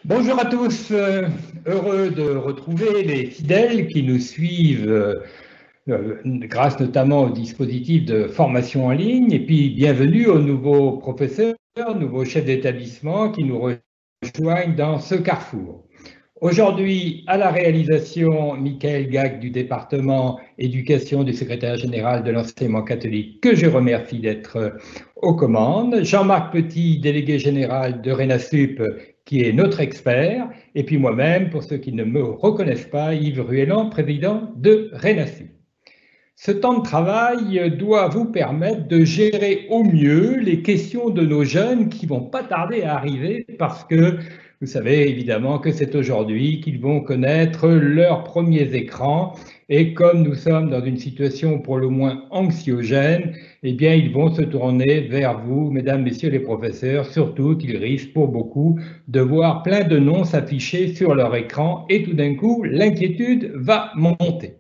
Bonjour à tous, heureux de retrouver les fidèles qui nous suivent grâce notamment au dispositif de formation en ligne et puis bienvenue aux nouveaux professeurs, nouveaux chefs d'établissement qui nous rejoignent dans ce carrefour. Aujourd'hui, à la réalisation, Michael Gac du département éducation du secrétaire général de l'enseignement catholique, que je remercie d'être aux commandes. Jean-Marc Petit, délégué général de RENASUP, qui est notre expert. Et puis moi-même, pour ceux qui ne me reconnaissent pas, Yves Ruelland, président de RENASUP. Ce temps de travail doit vous permettre de gérer au mieux les questions de nos jeunes qui vont pas tarder à arriver parce que vous savez évidemment que c'est aujourd'hui qu'ils vont connaître leurs premiers écrans et comme nous sommes dans une situation pour le moins anxiogène, eh bien ils vont se tourner vers vous, mesdames, messieurs les professeurs, surtout qu'ils risquent pour beaucoup de voir plein de noms s'afficher sur leur écran et tout d'un coup l'inquiétude va monter.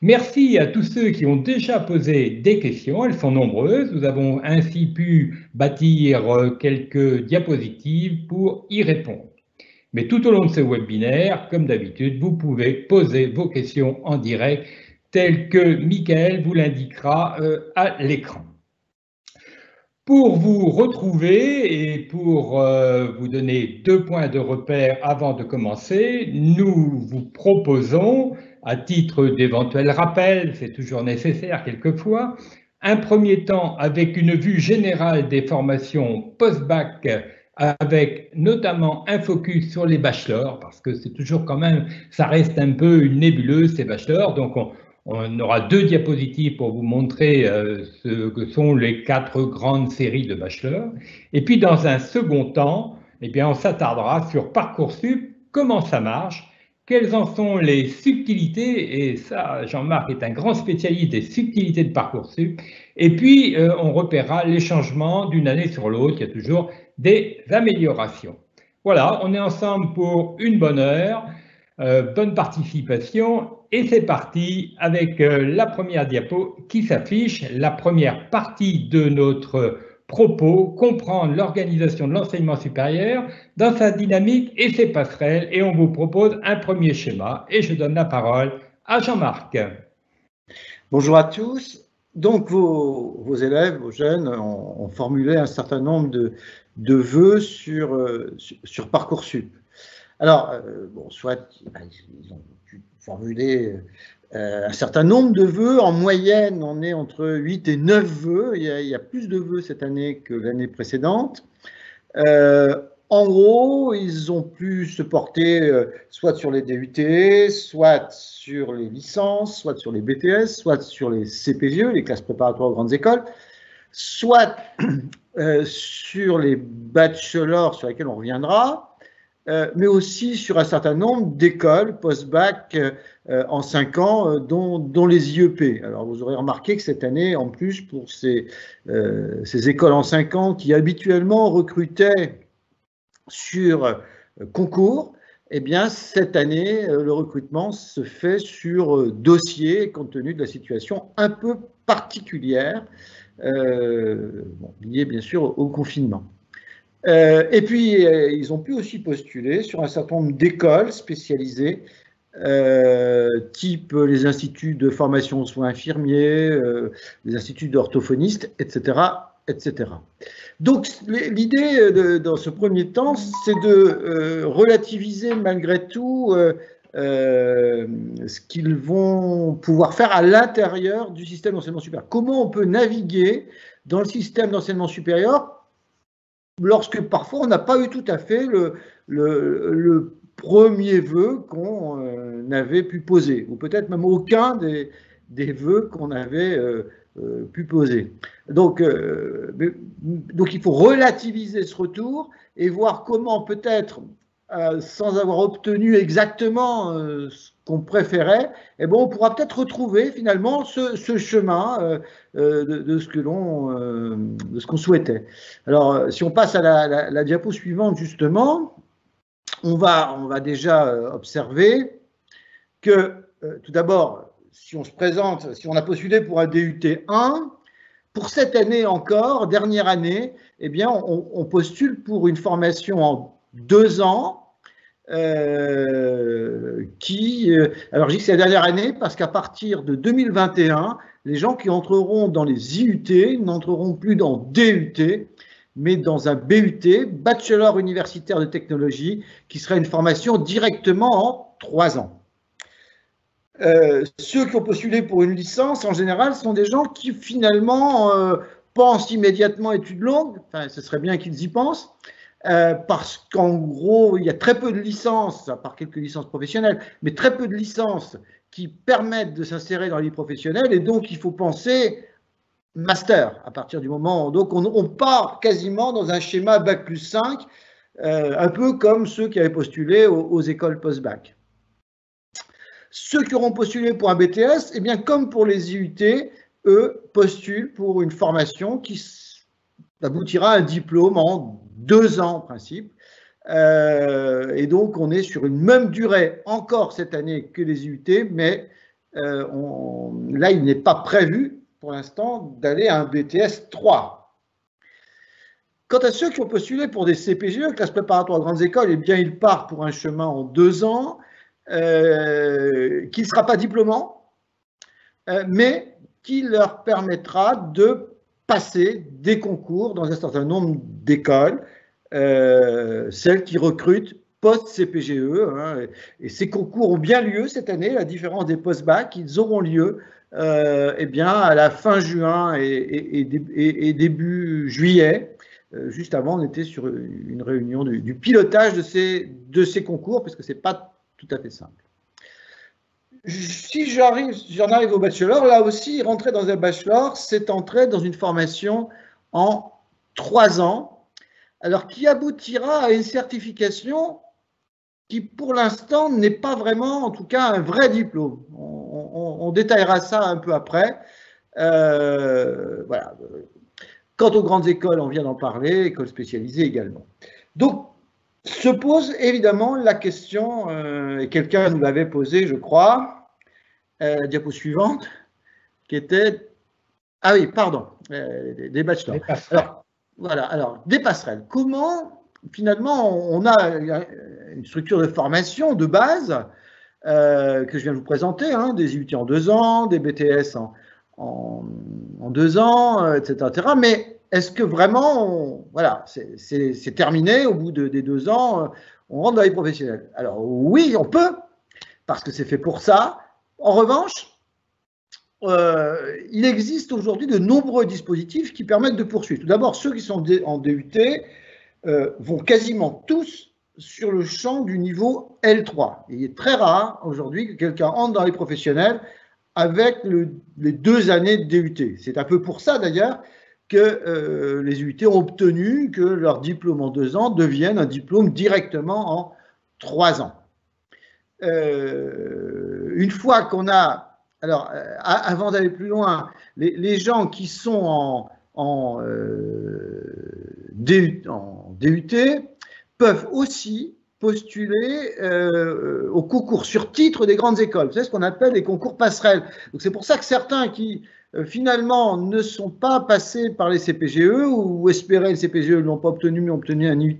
Merci à tous ceux qui ont déjà posé des questions, elles sont nombreuses. Nous avons ainsi pu bâtir quelques diapositives pour y répondre. Mais tout au long de ce webinaire, comme d'habitude, vous pouvez poser vos questions en direct telles que Michael vous l'indiquera à l'écran. Pour vous retrouver et pour vous donner 2 points de repère avant de commencer, nous vous proposons, à titre d'éventuel rappel, c'est toujours nécessaire quelquefois, un premier temps avec une vue générale des formations post-bac avec notamment un focus sur les bachelors, parce que c'est toujours quand même, ça reste un peu une nébuleuse ces bachelors, donc on aura 2 diapositives pour vous montrer ce que sont les 4 grandes séries de bachelor. Et puis dans un second temps, eh bien, on s'attardera sur Parcoursup, comment ça marche, quelles en sont les subtilités, et ça, Jean-Marc est un grand spécialiste des subtilités de Parcoursup, et puis on repérera les changements d'une année sur l'autre, il y a toujours des améliorations. Voilà, on est ensemble pour une bonne heure. Bonne participation et c'est parti avec la première diapo qui s'affiche, la première partie de notre propos, comprendre l'organisation de l'enseignement supérieur dans sa dynamique et ses passerelles, et on vous propose un premier schéma et je donne la parole à Jean-Marc. Bonjour à tous. Donc vos élèves, vos jeunes ont formulé un certain nombre de vœux sur Parcoursup. Alors, bon, soit ils ont pu formuler un certain nombre de vœux. En moyenne, on est entre 8 et 9 vœux. Il y a plus de vœux cette année que l'année précédente. En gros, ils ont pu se porter soit sur les DUT, soit sur les licences, soit sur les BTS, soit sur les CPGE, les classes préparatoires aux grandes écoles, soit sur les bachelors sur lesquels on reviendra, mais aussi sur un certain nombre d'écoles post-bac en 5 ans, dont les IEP. Alors vous aurez remarqué que cette année, en plus, pour ces écoles en 5 ans qui habituellement recrutaient sur concours, eh bien cette année, le recrutement se fait sur dossier, compte tenu de la situation un peu particulière, liée bien sûr au confinement. Et puis, ils ont pu aussi postuler sur un certain nombre d'écoles spécialisées, type les instituts de formation aux soins infirmiers, les instituts d'orthophonistes, etc., etc. Donc, l'idée dans ce premier temps, c'est de relativiser malgré tout ce qu'ils vont pouvoir faire à l'intérieur du système d'enseignement supérieur. Comment on peut naviguer dans le système d'enseignement supérieur lorsque parfois on n'a pas eu tout à fait le premier vœu qu'on avait pu poser, ou peut-être même aucun des vœux qu'on avait pu poser. Donc il faut relativiser ce retour et voir comment peut-être, sans avoir obtenu exactement ce qu'on préférait, eh ben, on pourra peut-être retrouver finalement ce chemin de ce qu'on souhaitait. Alors, si on passe à la diapo suivante, justement, on va déjà observer que, tout d'abord, si on se présente, si on a postulé pour un DUT 1, pour cette année encore, dernière année, eh bien, on postule pour une formation en 2 ans alors je dis que c'est la dernière année parce qu'à partir de 2021, les gens qui entreront dans les IUT n'entreront plus dans DUT, mais dans un BUT, Bachelor universitaire de technologie, qui serait une formation directement en 3 ans. Ceux qui ont postulé pour une licence, en général, sont des gens qui finalement pensent immédiatement études longues, enfin, ce serait bien qu'ils y pensent, parce qu'en gros, il y a très peu de licences, à part quelques licences professionnelles, mais très peu de licences qui permettent de s'insérer dans la vie professionnelle, et donc il faut penser master à partir du moment. Donc on part quasiment dans un schéma Bac+5, un peu comme ceux qui avaient postulé aux écoles post-bac. Ceux qui auront postulé pour un BTS, eh bien, comme pour les IUT, eux postulent pour une formation qui aboutira à un diplôme en 2 ans en principe. Et donc, on est sur une même durée encore cette année que les IUT, mais là, il n'est pas prévu pour l'instant d'aller à un BTS 3. Quant à ceux qui ont postulé pour des CPGE, classes préparatoires aux grandes écoles, eh bien, ils partent pour un chemin en 2 ans. Qui ne sera pas diplômant, mais qui leur permettra de passer des concours dans un certain nombre d'écoles, celles qui recrutent post-CPGE. Hein, et ces concours ont bien lieu cette année, à la différence des post-bac, ils auront lieu eh bien, à la fin juin et début juillet. Juste avant, on était sur une réunion du pilotage de ces concours, parce que ce n'est pas tout à fait simple. Si j'en arrive au bachelor, là aussi, rentrer dans un bachelor, c'est entrer dans une formation en 3 ans, alors qui aboutira à une certification qui, pour l'instant, n'est pas vraiment, en tout cas, un vrai diplôme. On détaillera ça un peu après. Voilà. Quant aux grandes écoles, on vient d'en parler, écoles spécialisées également. Donc, se pose évidemment la question, et quelqu'un nous l'avait posée, je crois, diapo suivante, qui était, ah oui, pardon, des bachelors. Alors, voilà, alors, des passerelles. Comment, finalement, on a une structure de formation de base que je viens de vous présenter, hein, des IUT en 2 ans, des BTS en 2 ans, etc., etc. Mais est-ce que vraiment, voilà, c'est terminé au bout des 2 ans, on rentre dans les professionnels? Alors oui, on peut, parce que c'est fait pour ça. En revanche, il existe aujourd'hui de nombreux dispositifs qui permettent de poursuivre. Tout d'abord, ceux qui sont en DUT vont quasiment tous sur le champ du niveau L3. Il est très rare aujourd'hui que quelqu'un entre dans les professionnels avec les 2 années de DUT. C'est un peu pour ça d'ailleurs que les UT ont obtenu que leur diplôme en 2 ans devienne un diplôme directement en 3 ans. Une fois qu'on a, alors avant d'aller plus loin, les gens qui sont en DUT peuvent aussi postuler au concours sur titre des grandes écoles. C'est ce qu'on appelle les concours passerelles. Donc c'est pour ça que certains qui finalement ne sont pas passés par les CPGE ou espéraient le CPGE, ne l'ont pas obtenu mais ont obtenu un IUT,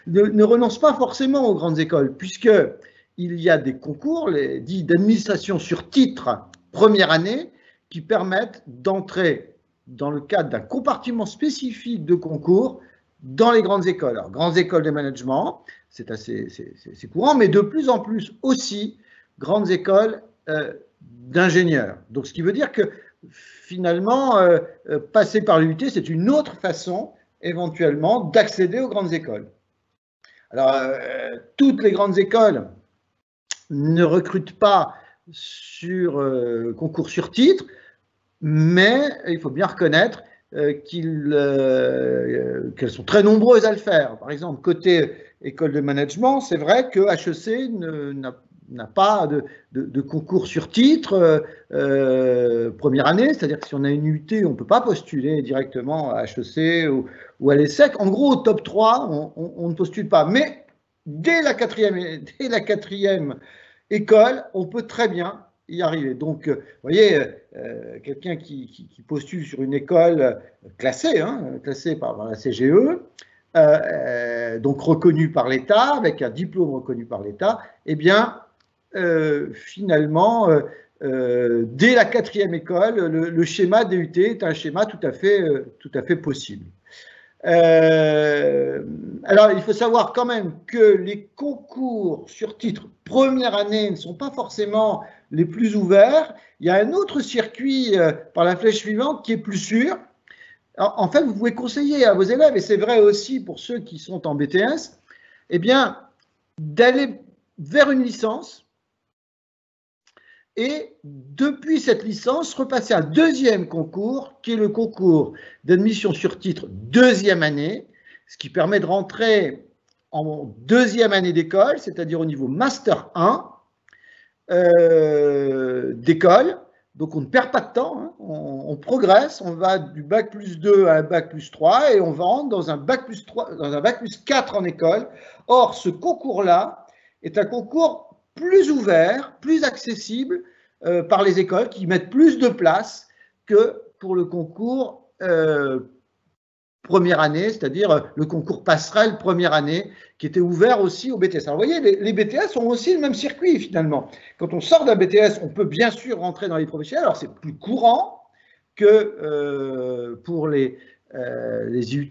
ne renoncent pas forcément aux grandes écoles, puisqu'il y a des concours, les dits d'administration sur titre première année, qui permettent d'entrer dans le cadre d'un compartiment spécifique de concours dans les grandes écoles. Alors, grandes écoles de management, c'est assez courant, mais de plus en plus aussi grandes écoles d'ingénieurs. Donc, ce qui veut dire que finalement, passer par l'UT, c'est une autre façon éventuellement d'accéder aux grandes écoles. Alors, toutes les grandes écoles ne recrutent pas sur concours sur titre, mais il faut bien reconnaître qu'elles sont très nombreuses à le faire. Par exemple, côté école de management, c'est vrai que HEC n'a pas de concours sur titre première année, c'est-à-dire que si on a une UT, on ne peut pas postuler directement à HEC ou à l'ESSEC. En gros, au top 3, on ne postule pas. Mais dès la quatrième école, on peut très bien y arriver. Donc, vous voyez, quelqu'un qui postule sur une école classée, classée par la CGE, donc reconnu par l'État, avec un diplôme reconnu par l'État, eh bien, finalement, dès la 4e école, le schéma DUT est un schéma tout à fait possible. Alors, il faut savoir quand même que les concours sur titre première année ne sont pas forcément les plus ouverts. Il y a un autre circuit par la flèche suivante qui est plus sûr. En fait, vous pouvez conseiller à vos élèves, et c'est vrai aussi pour ceux qui sont en BTS, eh bien, d'aller vers une licence et depuis cette licence, repasser un deuxième concours, qui est le concours d'admission sur titre deuxième année, ce qui permet de rentrer en deuxième année d'école, c'est-à-dire au niveau Master 1 d'école. Donc on ne perd pas de temps, hein. On progresse, on va du bac plus 2 à un bac plus 3 et on va rentrer dans un bac plus 3, dans un bac plus 4 en école. Or, ce concours-là est un concours plus ouvert, plus accessible par les écoles qui mettent plus de place que pour le concours première année, c'est-à-dire le concours passerelle première année, qui était ouvert aussi au BTS. Alors vous voyez, les BTS ont aussi le même circuit finalement. Quand on sort d'un BTS, on peut bien sûr rentrer dans les professionnels. Alors c'est plus courant que pour les IUT,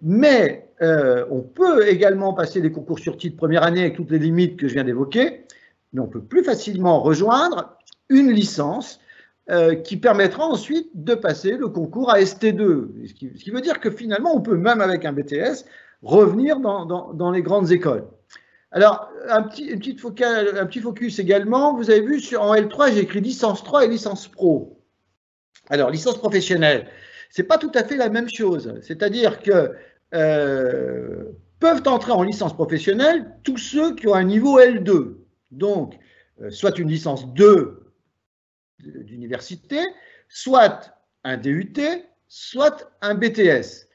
mais on peut également passer les concours sur titre première année avec toutes les limites que je viens d'évoquer, mais on peut plus facilement rejoindre une licence qui permettra ensuite de passer le concours à ST2. Ce qui veut dire que finalement, on peut même avec un BTS revenir dans les grandes écoles. Alors, un petit focus également, vous avez vu en L3, j'ai écrit licence 3 et licence pro. Alors, licence professionnelle, c'est pas tout à fait la même chose. C'est-à-dire que peuvent entrer en licence professionnelle tous ceux qui ont un niveau L2. Donc, soit une licence 2 d'université, soit un DUT, soit un BTS.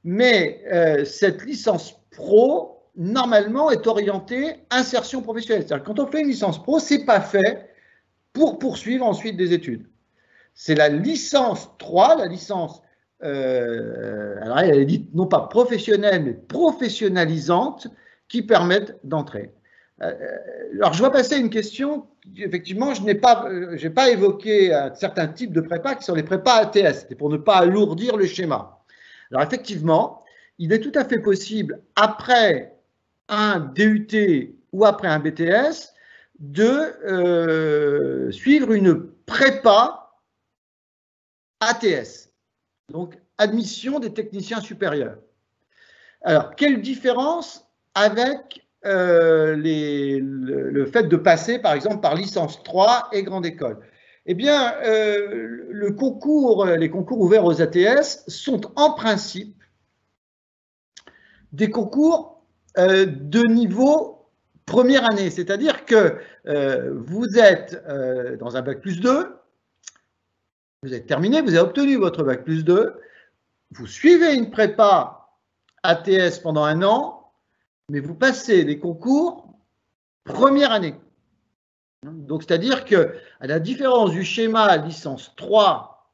Mais cette licence pro, normalement, est orientée insertion professionnelle. C'est-à-dire que quand on fait une licence pro, ce n'est pas fait pour poursuivre ensuite des études. C'est la licence 3, la licence, alors elle est dite non pas professionnelle, mais professionnalisante, qui permettent d'entrer. Alors, je vois passer une question, effectivement, je n'ai pas évoqué un certain type de prépa qui sont les prépas ATS, c'était pour ne pas alourdir le schéma. Alors, effectivement, il est tout à fait possible, après un DUT ou après un BTS, de suivre une prépa ATS, donc admission des techniciens supérieurs. Alors, quelle différence avec le fait de passer, par exemple, par licence 3 et grande école? Eh bien, les concours ouverts aux ATS sont en principe des concours de niveau première année, c'est-à-dire que vous êtes dans un bac plus 2, vous êtes terminé, vous avez obtenu votre bac plus 2, vous suivez une prépa ATS pendant un an, mais vous passez des concours première année. Donc, c'est-à-dire que, à la différence du schéma licence 3,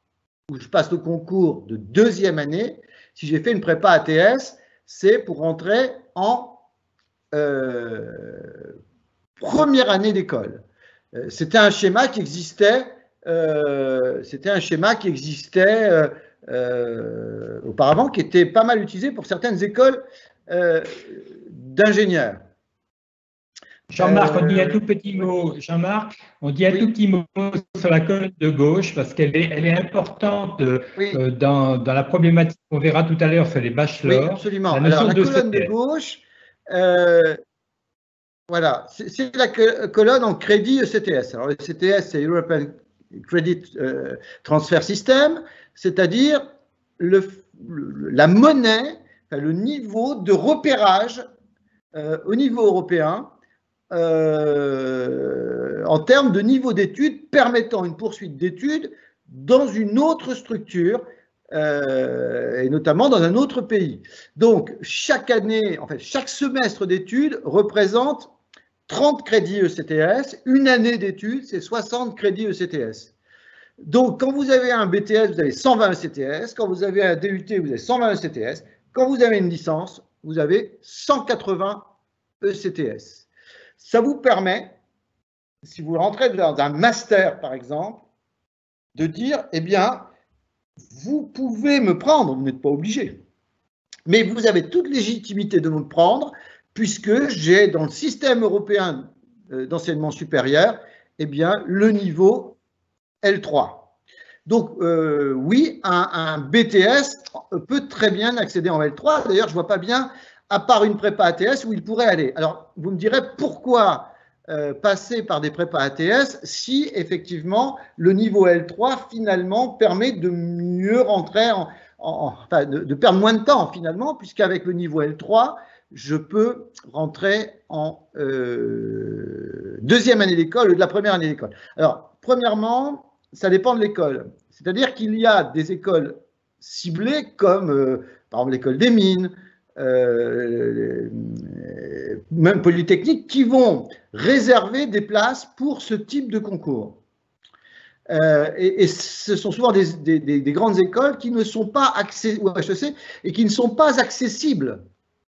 où je passe le concours de deuxième année, si j'ai fait une prépa ATS, c'est pour rentrer en première année d'école. C'était un schéma qui existait. Auparavant, qui était pas mal utilisé pour certaines écoles d'ingénieurs. Jean-Marc, on dit un tout petit mot. Jean-Marc, on dit un tout petit mot sur la colonne de gauche parce qu'elle est importante dans la problématique qu'on verra tout à l'heure sur les bachelors. Oui, absolument. Alors, la colonne de gauche, voilà, c'est la colonne en crédit ECTS. Alors, le ECTS, c'est European Credit Transfer System, c'est-à-dire la monnaie, enfin, le niveau de repérage au niveau européen en termes de niveau d'études permettant une poursuite d'études dans une autre structure et notamment dans un autre pays. Donc, chaque année, en fait, chaque semestre d'études représente 30 crédits ECTS. Une année d'études, c'est 60 crédits ECTS. Donc, quand vous avez un BTS, vous avez 120 ECTS. Quand vous avez un DUT, vous avez 120 ECTS. Quand vous avez une licence, vous avez 180 ECTS. Ça vous permet, si vous rentrez dans un master par exemple, de dire, eh bien, vous pouvez me prendre, vous n'êtes pas obligé, mais vous avez toute légitimité de me prendre, puisque j'ai dans le système européen d'enseignement supérieur, eh bien, le niveau L3. Donc, oui, un BTS peut très bien accéder en L3. D'ailleurs, je ne vois pas bien, à part une prépa ATS, où il pourrait aller. Alors, vous me direz, pourquoi passer par des prépas ATS si, effectivement, le niveau L3, finalement, permet de mieux rentrer enfin, de perdre moins de temps, finalement, puisqu'avec le niveau L3, je peux rentrer en deuxième année d'école ou de la première année d'école. Alors, premièrement, ça dépend de l'école. C'est-à-dire qu'il y a des écoles ciblées comme, par exemple, l'école des mines, même Polytechnique, qui vont réserver des places pour ce type de concours. Et ce sont souvent des grandes écoles qui ne sont pas accessibles, ou HEC, et qui ne sont pas accessibles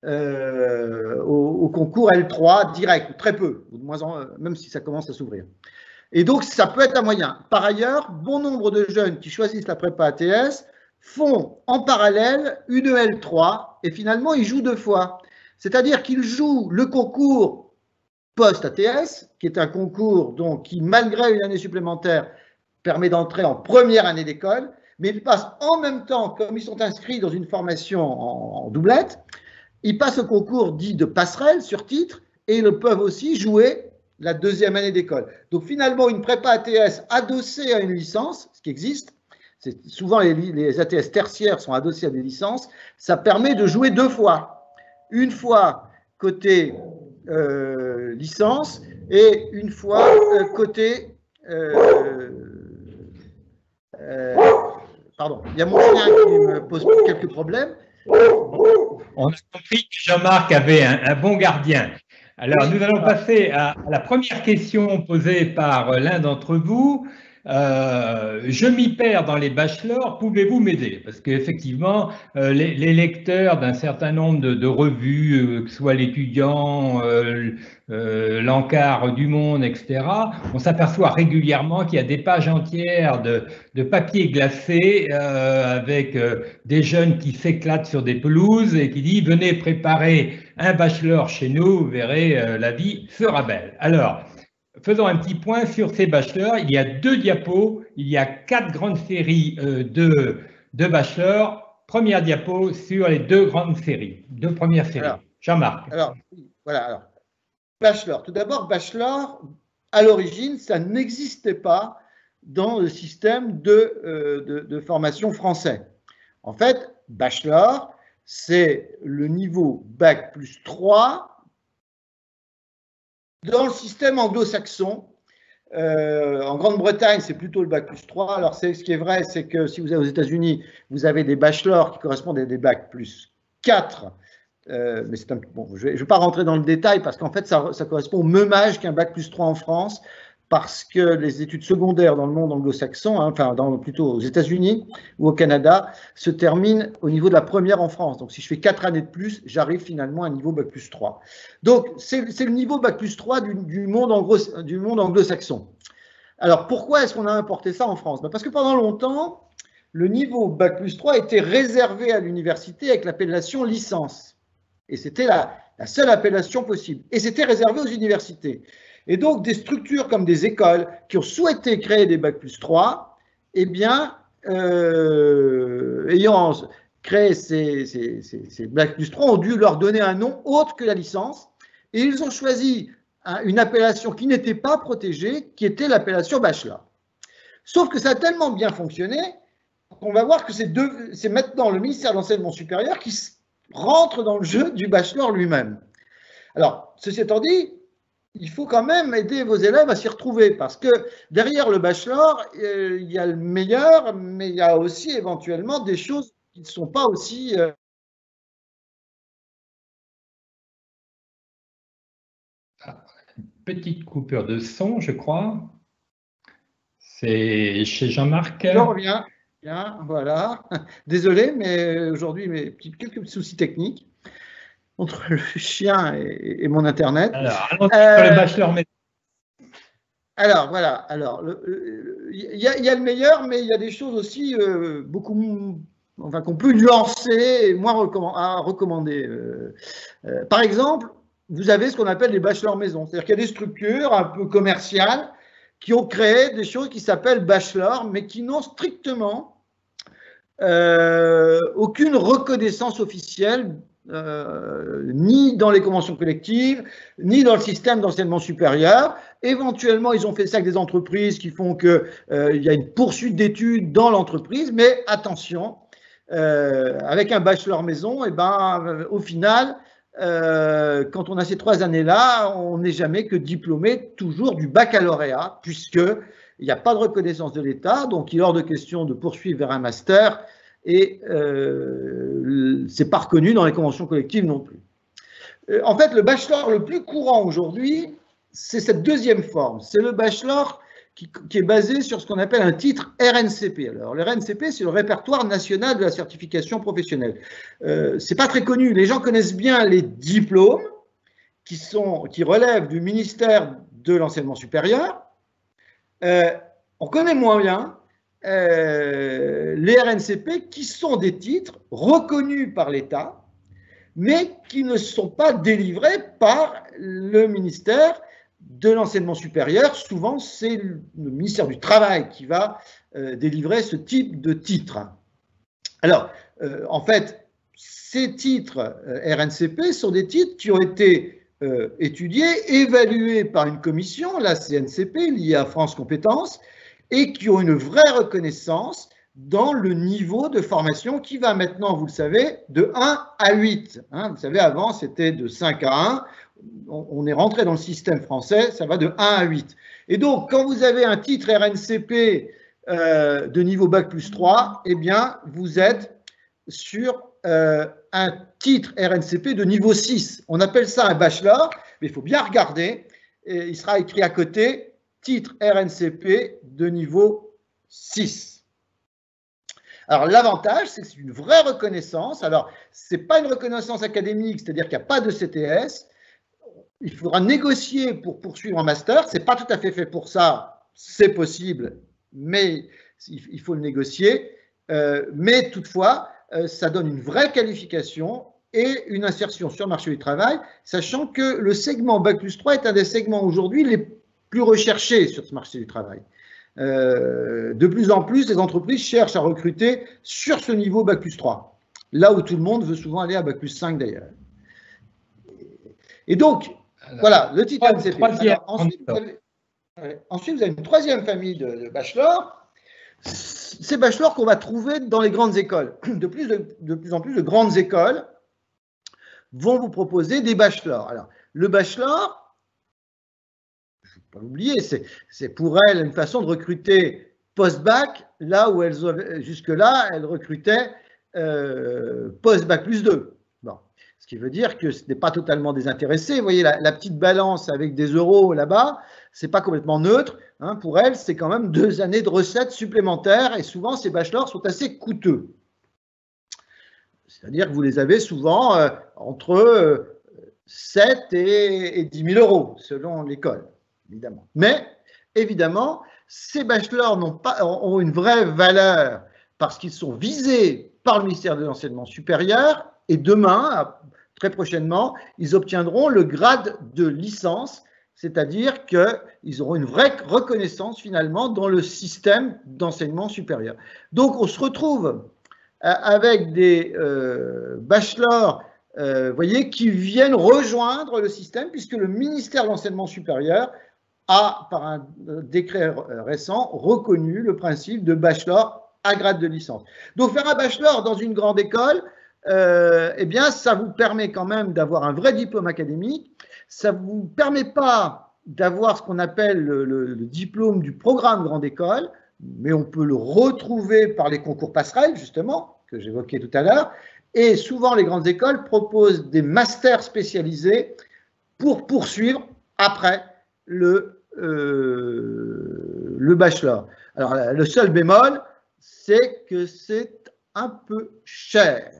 au concours L3 direct, très peu, ou de moins en, même si ça commence à s'ouvrir. Et donc, ça peut être un moyen. Par ailleurs, bon nombre de jeunes qui choisissent la prépa ATS font en parallèle une L3 et finalement, ils jouent deux fois. C'est-à-dire qu'ils jouent le concours post-ATS, qui est un concours donc, qui, malgré une année supplémentaire, permet d'entrer en première année d'école, mais ils passent en même temps, comme ils sont inscrits dans une formation en doublette, ils passent au concours dit de passerelle sur titre et ils peuvent aussi jouer la deuxième année d'école. Donc finalement, une prépa ATS adossée à une licence, ce qui existe, souvent les ATS tertiaires sont adossés à des licences, ça permet de jouer deux fois. Une fois côté licence et une fois côté... pardon, il y a mon chien qui me pose quelques problèmes. On a compris que Jean-Marc avait un bon gardien. Alors, nous allons passer à la première question posée par l'un d'entre vous. Je m'y perds dans les bachelors, pouvez-vous m'aider? Parce qu'effectivement, les lecteurs d'un certain nombre de revues, que ce soit l'étudiant, l'encart du Monde, etc., on s'aperçoit régulièrement qu'il y a des pages entières de papier glacé avec des jeunes qui s'éclatent sur des pelouses et qui disent « Venez préparer un bachelor chez nous, vous verrez, la vie sera belle ». Alors, faisons un petit point sur ces bachelors. Il y a 2 diapos, il y a 4 grandes séries de bachelors. Première diapo sur les 2 grandes séries, 2 premières séries. Jean-Marc. Alors, voilà. Alors, bachelor. Tout d'abord, bachelor, à l'origine, ça n'existait pas dans le système de formation français. En fait, bachelor, c'est le niveau Bac plus 3 dans le système anglo-saxon. En Grande-Bretagne, c'est plutôt le Bac plus 3. Alors, ce qui est vrai, c'est que si vous allez aux États-Unis, vous avez des bachelors qui correspondent à des Bac plus 4. Mais bon, je ne vais pas rentrer dans le détail parce qu'en fait, ça correspond au même âge qu'un Bac plus 3 en France, parce que les études secondaires dans le monde anglo-saxon, hein, enfin plutôt aux États-Unis ou au Canada, se terminent au niveau de la première en France. Donc si je fais 4 années de plus, j'arrive finalement à un niveau Bac plus 3. Donc c'est le niveau Bac plus 3 du monde anglo-saxon. Alors pourquoi est-ce qu'on a importé ça en France? Parce que pendant longtemps, le niveau Bac plus 3 était réservé à l'université avec l'appellation licence. Et c'était la seule appellation possible. Et c'était réservé aux universités. Et donc, des structures comme des écoles qui ont souhaité créer des Bac plus 3, eh bien, ayant créé ces Bac plus 3, ont dû leur donner un nom autre que la licence. Et ils ont choisi une appellation qui n'était pas protégée, qui était l'appellation bachelor. Sauf que ça a tellement bien fonctionné qu'on va voir que c'est maintenant le ministère de l'Enseignement supérieur qui rentre dans le jeu du bachelor lui-même. Alors, ceci étant dit, il faut quand même aider vos élèves à s'y retrouver parce que derrière le bachelor, il y a le meilleur, mais il y a aussi éventuellement des choses qui ne sont pas aussi... Petite coupure de son, je crois. C'est chez Jean-Marc. Je reviens. Bien, voilà. Désolé, mais aujourd'hui, quelques soucis techniques. entre le chien et mon Internet. Alors, allons sur le bachelor maison. Alors, voilà. Alors, il y a le meilleur, mais il y a des choses aussi beaucoup, enfin, qu'on peut nuancer et moins à recommander. Par exemple, vous avez ce qu'on appelle les bachelors maison. C'est-à-dire qu'il y a des structures un peu commerciales qui ont créé des choses qui s'appellent bachelor, mais qui n'ont strictement aucune reconnaissance officielle, ni dans les conventions collectives, ni dans le système d'enseignement supérieur. Éventuellement, ils ont fait ça avec des entreprises qui font qu'il y a une poursuite d'études dans l'entreprise, mais attention, avec un bachelor maison, et ben, au final, quand on a ces 3 années-là, on n'est jamais que diplômé toujours du baccalauréat, puisqu'il n'y a pas de reconnaissance de l'État, donc il est hors de question de poursuivre vers un master, et c'est pas reconnu dans les conventions collectives non plus. En fait, le bachelor le plus courant aujourd'hui, c'est cette deuxième forme. C'est le bachelor qui est basé sur ce qu'on appelle un titre RNCP. Alors, le RNCP, c'est le répertoire national de la certification professionnelle. C'est pas très connu. Les gens connaissent bien les diplômes qui relèvent du ministère de l'enseignement supérieur. On connaît moins bien les RNCP qui sont des titres reconnus par l'État, mais qui ne sont pas délivrés par le ministère de l'enseignement supérieur. Souvent, c'est le ministère du Travail qui va délivrer ce type de titre. Alors, en fait, ces titres RNCP sont des titres qui ont été étudiés, évalués par une commission, la CNCP, liée à France Compétences, et qui ont une vraie reconnaissance dans le niveau de formation qui va maintenant, vous le savez, de 1 à 8. Hein, vous savez, avant, c'était de 5 à 1. On est rentré dans le système français, ça va de 1 à 8. Et donc, quand vous avez un titre RNCP de niveau Bac plus 3, eh bien, vous êtes sur un titre RNCP de niveau 6. On appelle ça un bachelor, mais il faut bien regarder. Et il sera écrit à côté, titre RNCP de niveau 6. Alors, l'avantage, c'est que c'est une vraie reconnaissance. Alors, ce n'est pas une reconnaissance académique, c'est-à-dire qu'il n'y a pas de CTS. Il faudra négocier pour poursuivre un master. Ce n'est pas tout à fait fait pour ça. C'est possible, mais il faut le négocier. Mais toutefois, ça donne une vraie qualification et une insertion sur le marché du travail, sachant que le segment Bac plus 3 est un des segments aujourd'hui les plus recherchés sur ce marché du travail. De plus en plus, les entreprises cherchent à recruter sur ce niveau Bac plus 3, là où tout le monde veut souvent aller à Bac plus 5 d'ailleurs. Et donc, alors, voilà, le titre RNCP. Ensuite, vous avez une troisième famille de bachelors. Ces bachelors qu'on va trouver dans les grandes écoles. De plus en plus de grandes écoles vont vous proposer des bachelors. Alors, le bachelor, je ne vais pas l'oublier, c'est pour elles une façon de recruter post-bac, là où jusque-là, elles recrutaient post-bac plus 2. Bon. Ce qui veut dire que ce n'est pas totalement désintéressé. Vous voyez, la petite balance avec des euros là-bas, ce n'est pas complètement neutre. Hein. Pour elles, c'est quand même 2 années de recettes supplémentaires et souvent, ces bachelors sont assez coûteux. C'est-à-dire que vous les avez souvent entre 7 et 10 000 euros, selon l'école, évidemment. Mais, évidemment, ces bachelors ont une vraie valeur parce qu'ils sont visés par le ministère de l'Enseignement supérieur et demain, très prochainement, ils obtiendront le grade de licence, c'est-à-dire qu'ils auront une vraie reconnaissance finalement dans le système d'enseignement supérieur. Donc, on se retrouve avec des bachelors, voyez, qui viennent rejoindre le système puisque le ministère de l'Enseignement supérieur a, par un décret récent, reconnu le principe de bachelor à grade de licence. Donc, faire un bachelor dans une grande école, eh bien, ça vous permet quand même d'avoir un vrai diplôme académique. Ça ne vous permet pas d'avoir ce qu'on appelle le diplôme du programme grande école, mais on peut le retrouver par les concours passerelles, justement, que j'évoquais tout à l'heure. Et souvent, les grandes écoles proposent des masters spécialisés pour poursuivre après le bachelor. Alors, le seul bémol, c'est que c'est un peu cher.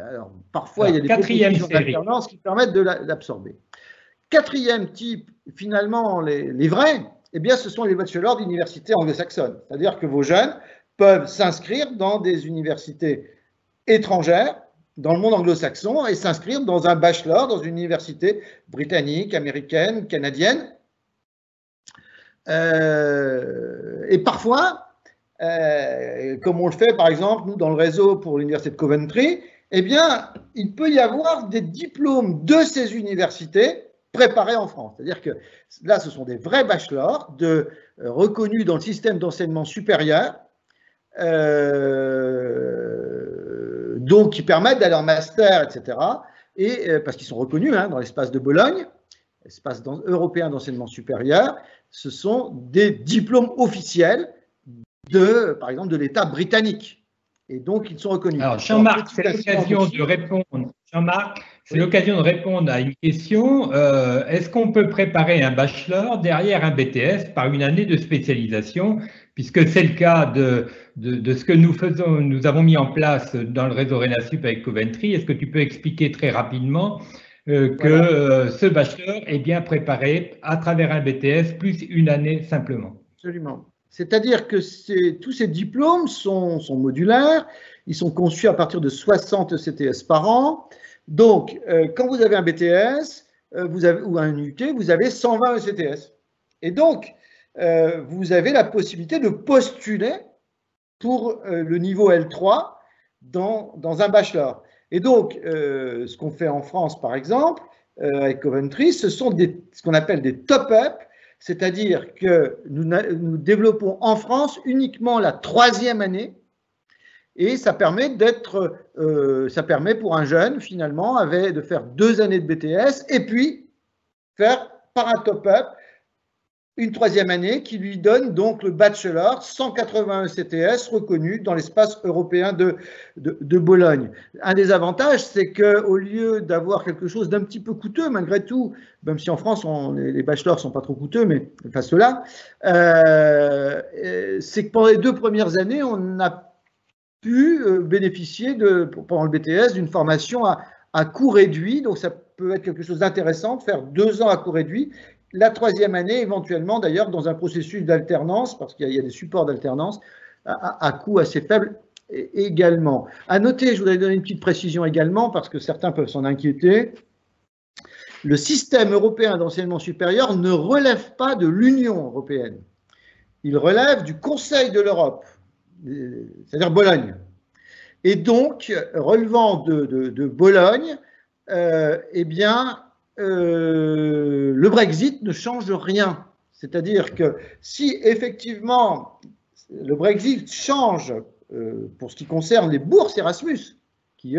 Alors, parfois, il y a des propositions d'alternance qui permettent de l'absorber. Quatrième type, finalement, les vrais, eh bien, ce sont les bachelors d'universités anglo-saxonnes. C'est-à-dire que vos jeunes peuvent s'inscrire dans des universités étrangères, dans le monde anglo-saxon, et s'inscrire dans un bachelor dans une université britannique, américaine, canadienne. Et parfois, comme on le fait par exemple, nous, dans le réseau pour l'université de Coventry, eh bien, il peut y avoir des diplômes de ces universités préparés en France. C'est-à-dire que là, ce sont des vrais bachelors reconnus dans le système d'enseignement supérieur, donc qui permettent d'aller en master, etc. Et parce qu'ils sont reconnus dans l'espace de Bologne, espace européen d'enseignement supérieur, ce sont des diplômes officiels par exemple, de l'État britannique. Et donc, ils sont reconnus. Alors, Jean-Marc, c'est l'occasion de répondre. Jean-Marc, c'est l'occasion de répondre à une question. Est-ce qu'on peut préparer un bachelor derrière un BTS par une année de spécialisation, puisque c'est le cas de ce que nous avons mis en place dans le réseau RENASUP avec Coventry. Est-ce que tu peux expliquer très rapidement que ce bachelor est bien préparé à travers un BTS plus une année simplement? Absolument. C'est-à-dire que tous ces diplômes sont modulaires, ils sont conçus à partir de 60 CTS par an. Donc, quand vous avez un BTS ou un UT, vous avez 120 ECTS. Et donc, vous avez la possibilité de postuler pour le niveau L3 dans un bachelor. Et donc, ce qu'on fait en France, par exemple, avec Coventry, ce sont ce qu'on appelle des top-up. C'est-à-dire que nous développons en France uniquement la 3e année et ça permet pour un jeune finalement de faire 2 années de BTS et puis faire par un top-up une 3e année qui lui donne donc le bachelor 181 CTS reconnu dans l'espace européen de Bologne. Un des avantages, c'est qu'au lieu d'avoir quelque chose d'un petit peu coûteux, malgré tout, même si en France, les bachelors ne sont pas trop coûteux, mais enfin ceux-là, c'est que pendant les 2 premières années, on a pu bénéficier, pendant le BTS, d'une formation à coût réduit. Donc ça peut être quelque chose d'intéressant de faire 2 ans à coût réduit. La 3e année, éventuellement, d'ailleurs, dans un processus d'alternance, parce qu'il y a des supports d'alternance, à coût assez faible également. À noter, je voudrais donner une petite précision également, parce que certains peuvent s'en inquiéter. Le système européen d'enseignement supérieur ne relève pas de l'Union européenne. Il relève du Conseil de l'Europe, c'est-à-dire Bologne. Et donc, relevant de Bologne, eh bien, le Brexit ne change rien. C'est-à-dire que si effectivement le Brexit change pour ce qui concerne les bourses Erasmus, qui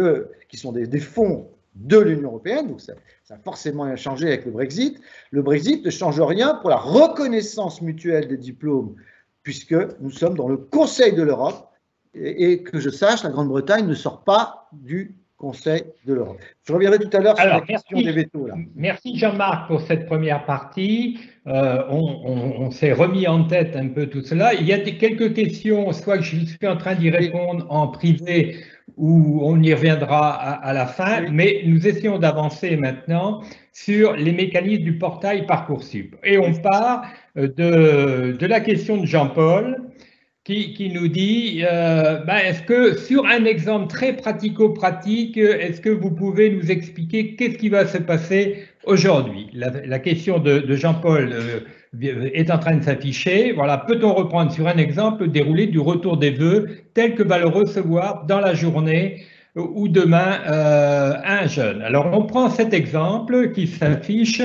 sont des fonds de l'Union européenne, donc ça a forcément changé avec le Brexit ne change rien pour la reconnaissance mutuelle des diplômes, puisque nous sommes dans le Conseil de l'Europe et que je sache, la Grande-Bretagne ne sort pas du Conseil de l'Europe. Je reviendrai tout à l'heure sur la question des vétos. Là. Merci Jean-Marc pour cette première partie. On s'est remis en tête un peu tout cela. Il y a quelques questions, soit que je suis en train d'y répondre en privé ou on y reviendra à la fin, mais nous essayons d'avancer maintenant sur les mécanismes du portail Parcoursup. Et on part de la question de Jean-Paul, qui nous dit, est-ce que sur un exemple très pratico-pratique, est-ce que vous pouvez nous expliquer qu'est-ce qui va se passer aujourd'hui? La question de Jean-Paul est en train de s'afficher. Voilà, peut-on reprendre sur un exemple le déroulé du retour des vœux tel que va le recevoir dans la journée ou demain un jeune? Alors on prend cet exemple qui s'affiche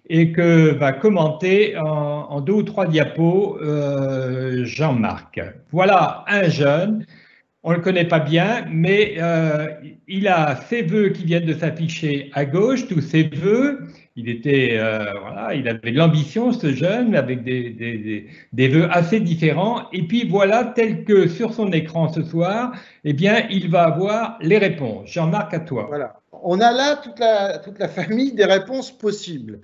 et que va commenter en 2 ou 3 diapos Jean-Marc. Voilà un jeune, on ne le connaît pas bien, mais il a ses vœux qui viennent de s'afficher à gauche, tous ses vœux. Il avait de l'ambition, ce jeune, avec des vœux assez différents. Et puis voilà, tel que sur son écran ce soir, eh bien, il va avoir les réponses. Jean-Marc, à toi. Voilà. On a là toute la famille des réponses possibles.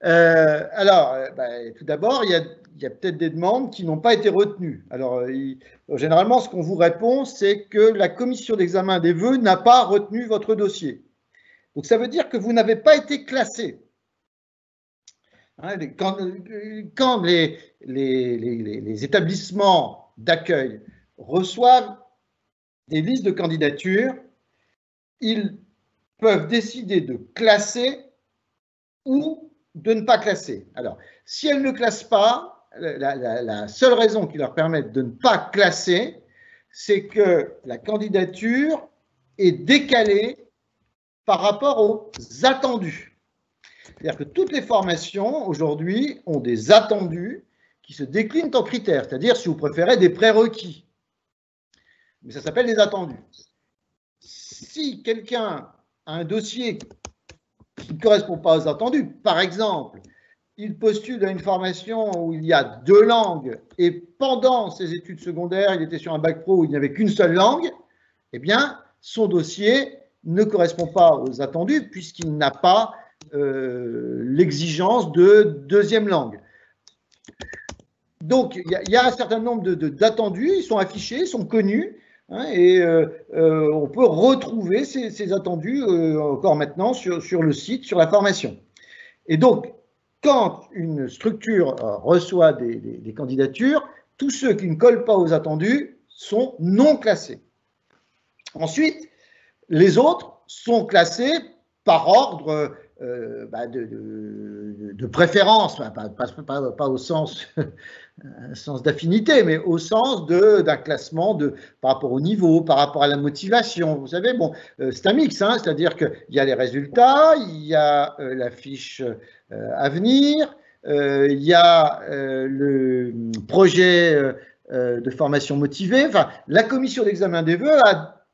Tout d'abord, il y a peut-être des demandes qui n'ont pas été retenues. Alors, généralement, ce qu'on vous répond, c'est que la commission d'examen des vœux n'a pas retenu votre dossier. Donc, ça veut dire que vous n'avez pas été classé. Hein, quand les établissements d'accueil reçoivent des listes de candidatures, ils peuvent décider de classer ou de ne pas classer. Alors, si elles ne classent pas, la seule raison qui leur permet de ne pas classer, c'est que la candidature est décalée par rapport aux attendus. C'est-à-dire que toutes les formations, aujourd'hui, ont des attendus qui se déclinent en critères, c'est-à-dire, si vous préférez, des prérequis. Mais ça s'appelle des attendus. Si quelqu'un a un dossier qui ne correspond pas aux attendus, par exemple, il postule à une formation où il y a 2 langues et pendant ses études secondaires, il était sur un bac pro où il n'y avait qu'une seule langue, eh bien, son dossier ne correspond pas aux attendus puisqu'il n'a pas l'exigence de 2e langue. Donc, il y a un certain nombre d'attendus, ils sont affichés, ils sont connus, hein, et on peut retrouver ces attendus encore maintenant sur le site, sur la formation. Et donc, quand une structure reçoit des candidatures, tous ceux qui ne collent pas aux attendus sont non classés. Ensuite, les autres sont classés par ordre de préférence, pas au sens d'affinité, mais au sens d'un classement par rapport au niveau, par rapport à la motivation. Vous savez, bon, c'est un mix, hein, c'est-à-dire qu'il y a les résultats, il y a la fiche à venir, il y a le projet de formation motivée. Enfin, la commission d'examen des vœux a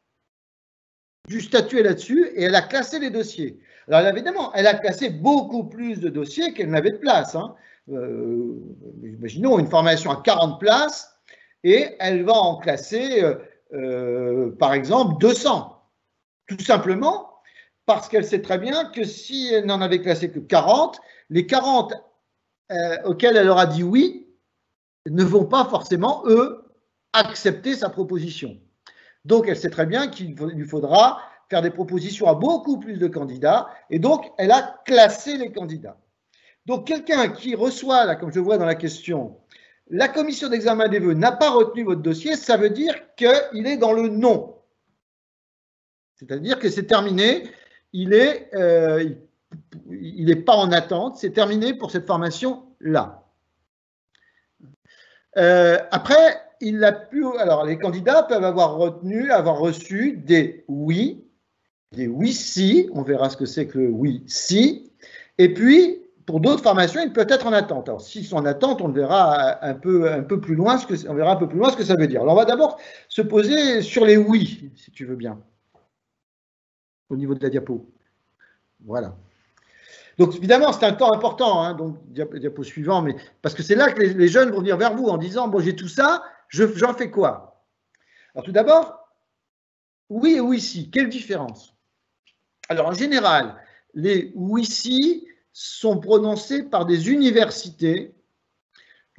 dû statuer là-dessus et elle a classé les dossiers. Alors évidemment, elle a classé beaucoup plus de dossiers qu'elle n'avait de place. Hein. Imaginons une formation à 40 places et elle va en classer, par exemple, 200. Tout simplement parce qu'elle sait très bien que si elle n'en avait classé que 40, les 40 auxquels elle aura dit oui ne vont pas forcément, eux, accepter sa proposition. Donc, elle sait très bien qu'il lui faudra faire des propositions à beaucoup plus de candidats, et donc, elle a classé les candidats. Donc, quelqu'un qui reçoit, là, comme je vois dans la question, la commission d'examen des vœux n'a pas retenu votre dossier, ça veut dire qu'il est dans le non. C'est-à-dire que c'est terminé, il n'est pas en attente, c'est terminé pour cette formation-là. Après, alors les candidats peuvent avoir reçu des oui si, on verra ce que c'est que le oui si, et puis pour d'autres formations, ils peuvent être en attente. Alors s'ils sont en attente, on verra un peu plus loin ce que ça veut dire. Alors on va d'abord se poser sur les oui, si tu veux bien, au niveau de la diapo. Voilà. Donc évidemment, c'est un temps important, hein, donc diapo suivant, mais parce que c'est là que les jeunes vont venir vers vous en disant, bon, j'ai tout ça, j'en fais quoi? Alors tout d'abord, oui et oui si, quelle différence? Alors en général, les oui si sont prononcés par des universités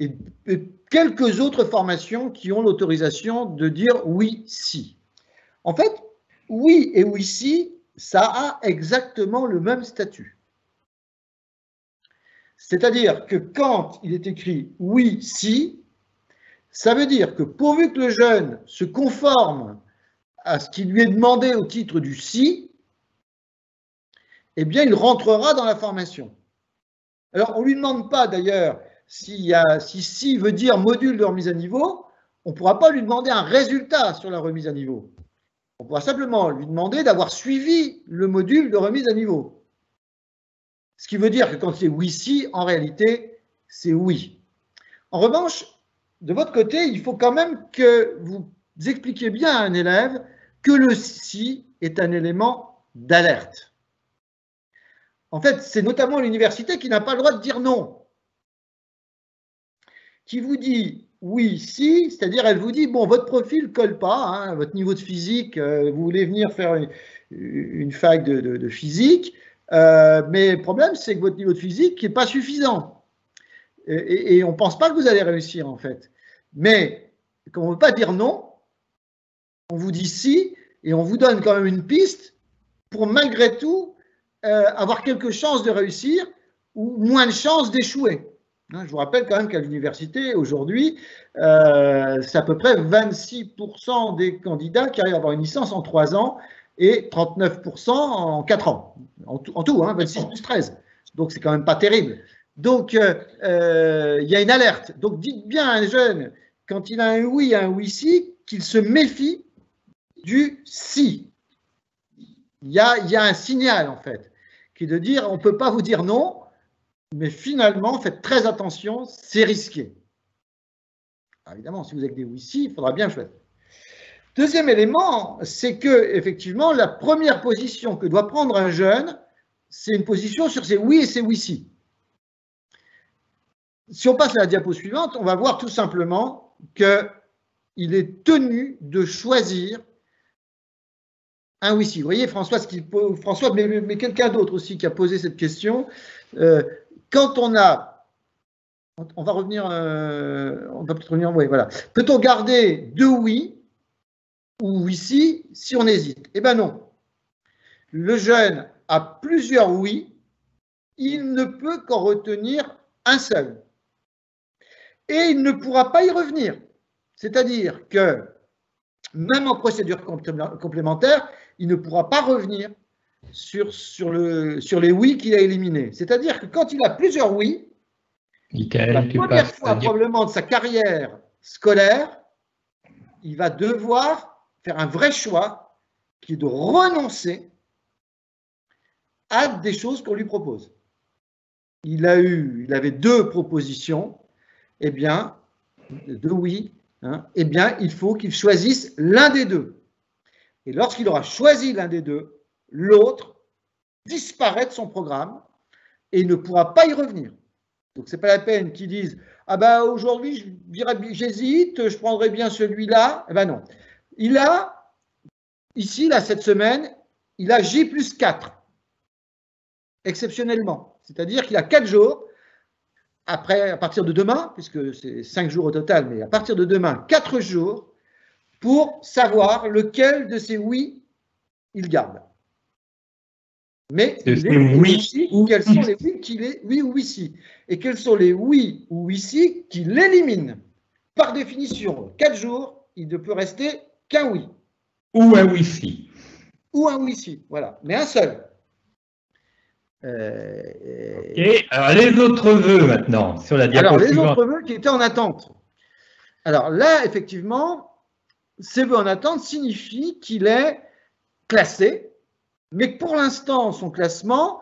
et quelques autres formations qui ont l'autorisation de dire oui si. En fait, oui et oui si, ça a exactement le même statut. C'est-à-dire que quand il est écrit oui si, ça veut dire que pourvu que le jeune se conforme à ce qui lui est demandé au titre du si, eh bien, il rentrera dans la formation. Alors, on ne lui demande pas d'ailleurs si veut dire module de remise à niveau, on ne pourra pas lui demander un résultat sur la remise à niveau. On pourra simplement lui demander d'avoir suivi le module de remise à niveau. Ce qui veut dire que quand c'est oui si, en réalité, c'est oui. En revanche, de votre côté, il faut quand même que vous expliquiez bien à un élève que le si est un élément d'alerte. En fait, c'est notamment l'université qui n'a pas le droit de dire non. Qui vous dit oui, si, c'est-à-dire elle vous dit, bon, votre profil ne colle pas, hein, votre niveau de physique, vous voulez venir faire une fac de physique, Mais le problème, c'est que votre niveau de physique n'est pas suffisant. Et on ne pense pas que vous allez réussir, en fait. Mais, comme on ne veut pas dire non, on vous dit si, et on vous donne quand même une piste pour, malgré tout, avoir quelques chances de réussir ou moins de chances d'échouer. Je vous rappelle quand même qu'à l'université, aujourd'hui, c'est à peu près 26% des candidats qui arrivent à avoir une licence en 3 ans et 39% en 4 ans. En tout, 26 plus 13. Donc, c'est quand même pas terrible. Donc, il y a une alerte. Donc, dites bien à un jeune, quand il a un oui, un oui-si, qu'il se méfie du si. Il y a un signal, en fait, qui est de dire, on ne peut pas vous dire non, mais finalement, faites très attention, c'est risqué. Alors, évidemment, si vous avez des oui-si, il faudra bien choisir. Deuxième élément, c'est que, effectivement, la première position que doit prendre un jeune, c'est une position sur ses oui et ses oui-si. Si on passe à la diapo suivante, on va voir tout simplement qu'il est tenu de choisir un oui-si. Vous voyez, François, mais quelqu'un d'autre aussi qui a posé cette question. Quand on va revenir, on va peut-être revenir, oui, voilà. Peut-on garder 2 oui ou oui-si si on hésite? Eh bien non. Le jeune a plusieurs oui, il ne peut qu'en retenir un seul. Et il ne pourra pas y revenir. C'est-à-dire que, même en procédure complémentaire, il ne pourra pas revenir sur les oui qu'il a éliminés. C'est-à-dire que quand il a plusieurs oui, la première fois probablement de sa carrière scolaire, il va devoir faire un vrai choix qui est de renoncer à des choses qu'on lui propose. Il avait 2 propositions, eh bien, 2 oui, eh bien, il faut qu'il choisisse l'un des 2. Et lorsqu'il aura choisi l'un des 2, l'autre disparaît de son programme et il ne pourra pas y revenir. Donc, ce n'est pas la peine qu'ils disent « Ah ben aujourd'hui, j'hésite, je prendrai bien celui-là. » Eh ben non. Il a, ici, là, cette semaine, il a J plus 4, exceptionnellement. C'est-à-dire qu'il a 4 jours, après, à partir de demain, puisque c'est 5 jours au total, mais à partir de demain, 4 jours, pour savoir lequel de ces oui il garde. Mais quels sont les oui qu'il est oui ou oui si, et quels sont les oui ou oui si qu'il élimine. Par définition, 4 jours, il ne peut rester qu'un oui. Ou un oui si. Ou un oui si, voilà, mais un seul. Ok, alors les autres vœux maintenant, sur la diapo alors, les suivante. autres vœux qui étaient en attente. Alors là, effectivement, ces vœux en attente signifient qu'il est classé, mais que pour l'instant, son classement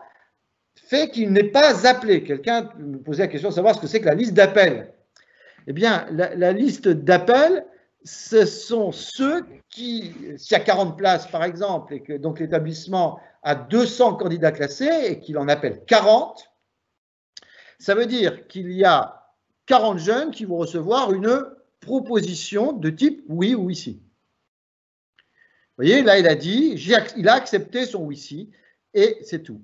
fait qu'il n'est pas appelé. Quelqu'un me posait la question de savoir ce que c'est que la liste d'appel. Eh bien, la liste d'appel, ce sont ceux qui, s'il y a 40 places par exemple, et que donc l'établissement a 200 candidats classés et qu'il en appelle 40, ça veut dire qu'il y a 40 jeunes qui vont recevoir une proposition de type oui ou oui si. Vous voyez, là, il a dit, il a accepté son oui-si, et c'est tout.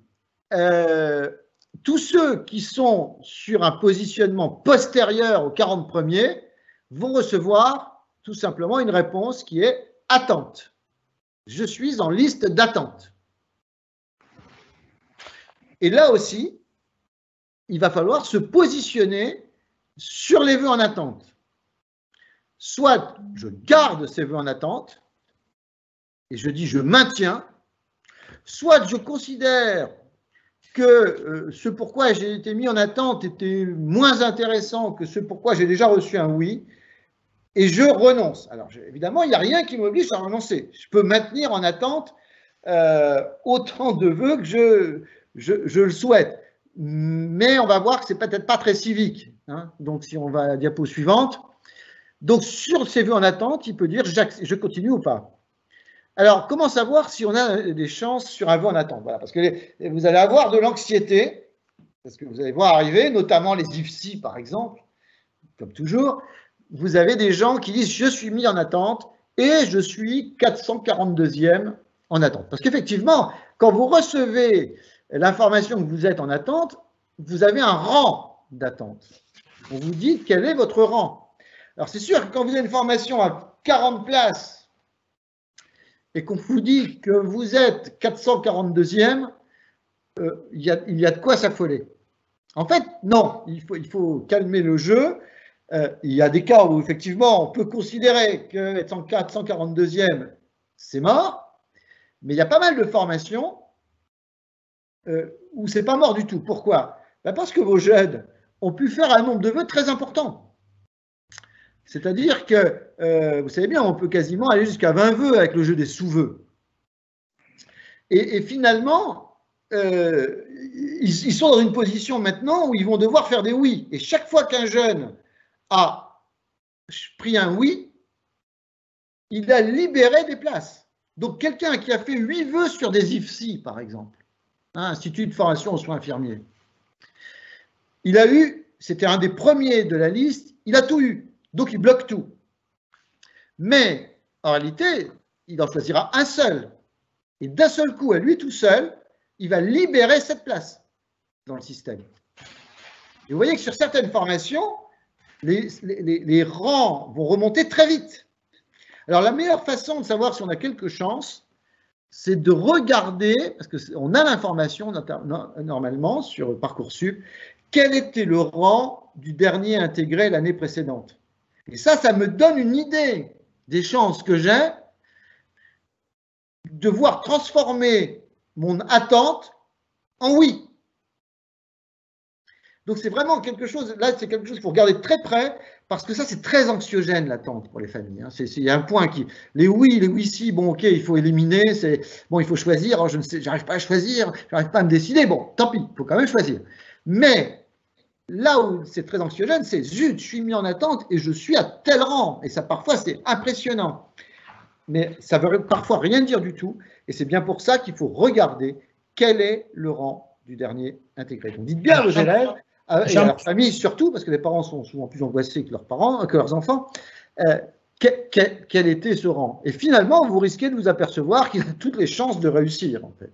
Tous ceux qui sont sur un positionnement postérieur aux 40 premiers vont recevoir tout simplement une réponse qui est attente. Je suis en liste d'attente. Et là aussi, il va falloir se positionner sur les vœux en attente. Soit je garde ces vœux en attente, et je dis je maintiens, soit je considère que ce pourquoi j'ai été mis en attente était moins intéressant que ce pourquoi j'ai déjà reçu un oui, et je renonce. Alors évidemment, il n'y a rien qui m'oblige à renoncer. Je peux maintenir en attente autant de vœux que je le souhaite. Mais on va voir que ce n'est peut-être pas très civique. Donc si on va à la diapo suivante, donc sur ces vœux en attente, il peut dire je continue ou pas. Alors, comment savoir si on a des chances sur un vœu en attente? Voilà, parce que vous allez avoir de l'anxiété, parce que vous allez voir arriver, notamment les IFSI par exemple, comme toujours, vous avez des gens qui disent « je suis mis en attente et je suis 442e en attente ». Parce qu'effectivement, quand vous recevez l'information que vous êtes en attente, vous avez un rang d'attente. On vous dit quel est votre rang. Alors c'est sûr que quand vous avez une formation à 40 places et qu'on vous dit que vous êtes 442e, il y a de quoi s'affoler. En fait, non, il faut calmer le jeu. Il y a des cas où effectivement on peut considérer qu'être en 442e, c'est mort, mais il y a pas mal de formations où c'est pas mort du tout. Pourquoi? Parce que vos jeunes ont pu faire un nombre de vœux très important. C'est-à-dire que, vous savez bien, on peut quasiment aller jusqu'à 20 vœux avec le jeu des sous-vœux. Et finalement, ils sont dans une position maintenant où ils vont devoir faire des oui. Et chaque fois qu'un jeune a pris un oui, il a libéré des places. Donc quelqu'un qui a fait 8 vœux sur des IFSI, par exemple, Institut de formation aux soins infirmiers, il a eu, c'était un des premiers de la liste, il a tout eu. Donc il bloque tout. Mais en réalité, il en choisira un seul. Et d'un seul coup, à lui tout seul, il va libérer cette place dans le système. Et vous voyez que sur certaines formations, les rangs vont remonter très vite. Alors la meilleure façon de savoir si on a quelque chance, c'est de regarder, parce qu'on a l'information normalement sur Parcoursup, quel était le rang du dernier intégré l'année précédente. Et ça me donne une idée des chances que j'ai de voir transformer mon attente en oui. Donc c'est vraiment quelque chose, là c'est quelque chose qu'il faut regarder très près, parce que ça c'est très anxiogène l'attente pour les familles. Il y a un point qui, les oui si, bon ok, il faut éliminer, bon il faut choisir, alors je ne sais, j'arrive pas à choisir, j'arrive pas à me décider, bon tant pis, il faut quand même choisir. Mais là où c'est très anxiogène, c'est zut, je suis mis en attente et je suis à tel rang, et ça parfois c'est impressionnant. Mais ça ne veut parfois rien dire du tout, et c'est bien pour ça qu'il faut regarder quel est le rang du dernier intégré. Donc dites bien à vos élèves, et à leur famille surtout, parce que les parents sont souvent plus angoissés que leurs enfants, quel était ce rang. Et finalement, vous risquez de vous apercevoir qu'il a toutes les chances de réussir, en fait.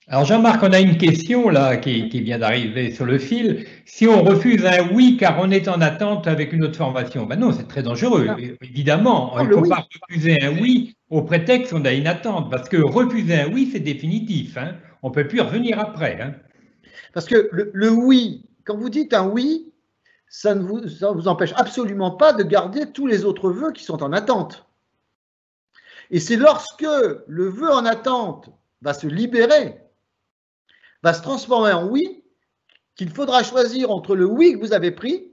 Alors Jean-Marc, on a une question là qui vient d'arriver sur le fil. Si on refuse un oui car on est en attente avec une autre formation, ben non, c'est très dangereux. Évidemment, il ne faut pas refuser un oui au prétexte qu'on a une attente, parce que refuser un oui, c'est définitif. On ne peut plus revenir après. Parce que le oui, quand vous dites un oui, ça ne vous empêche absolument pas de garder tous les autres vœux qui sont en attente. Et c'est lorsque le vœu en attente va se libérer, va se transformer en oui, qu'il faudra choisir entre le oui que vous avez pris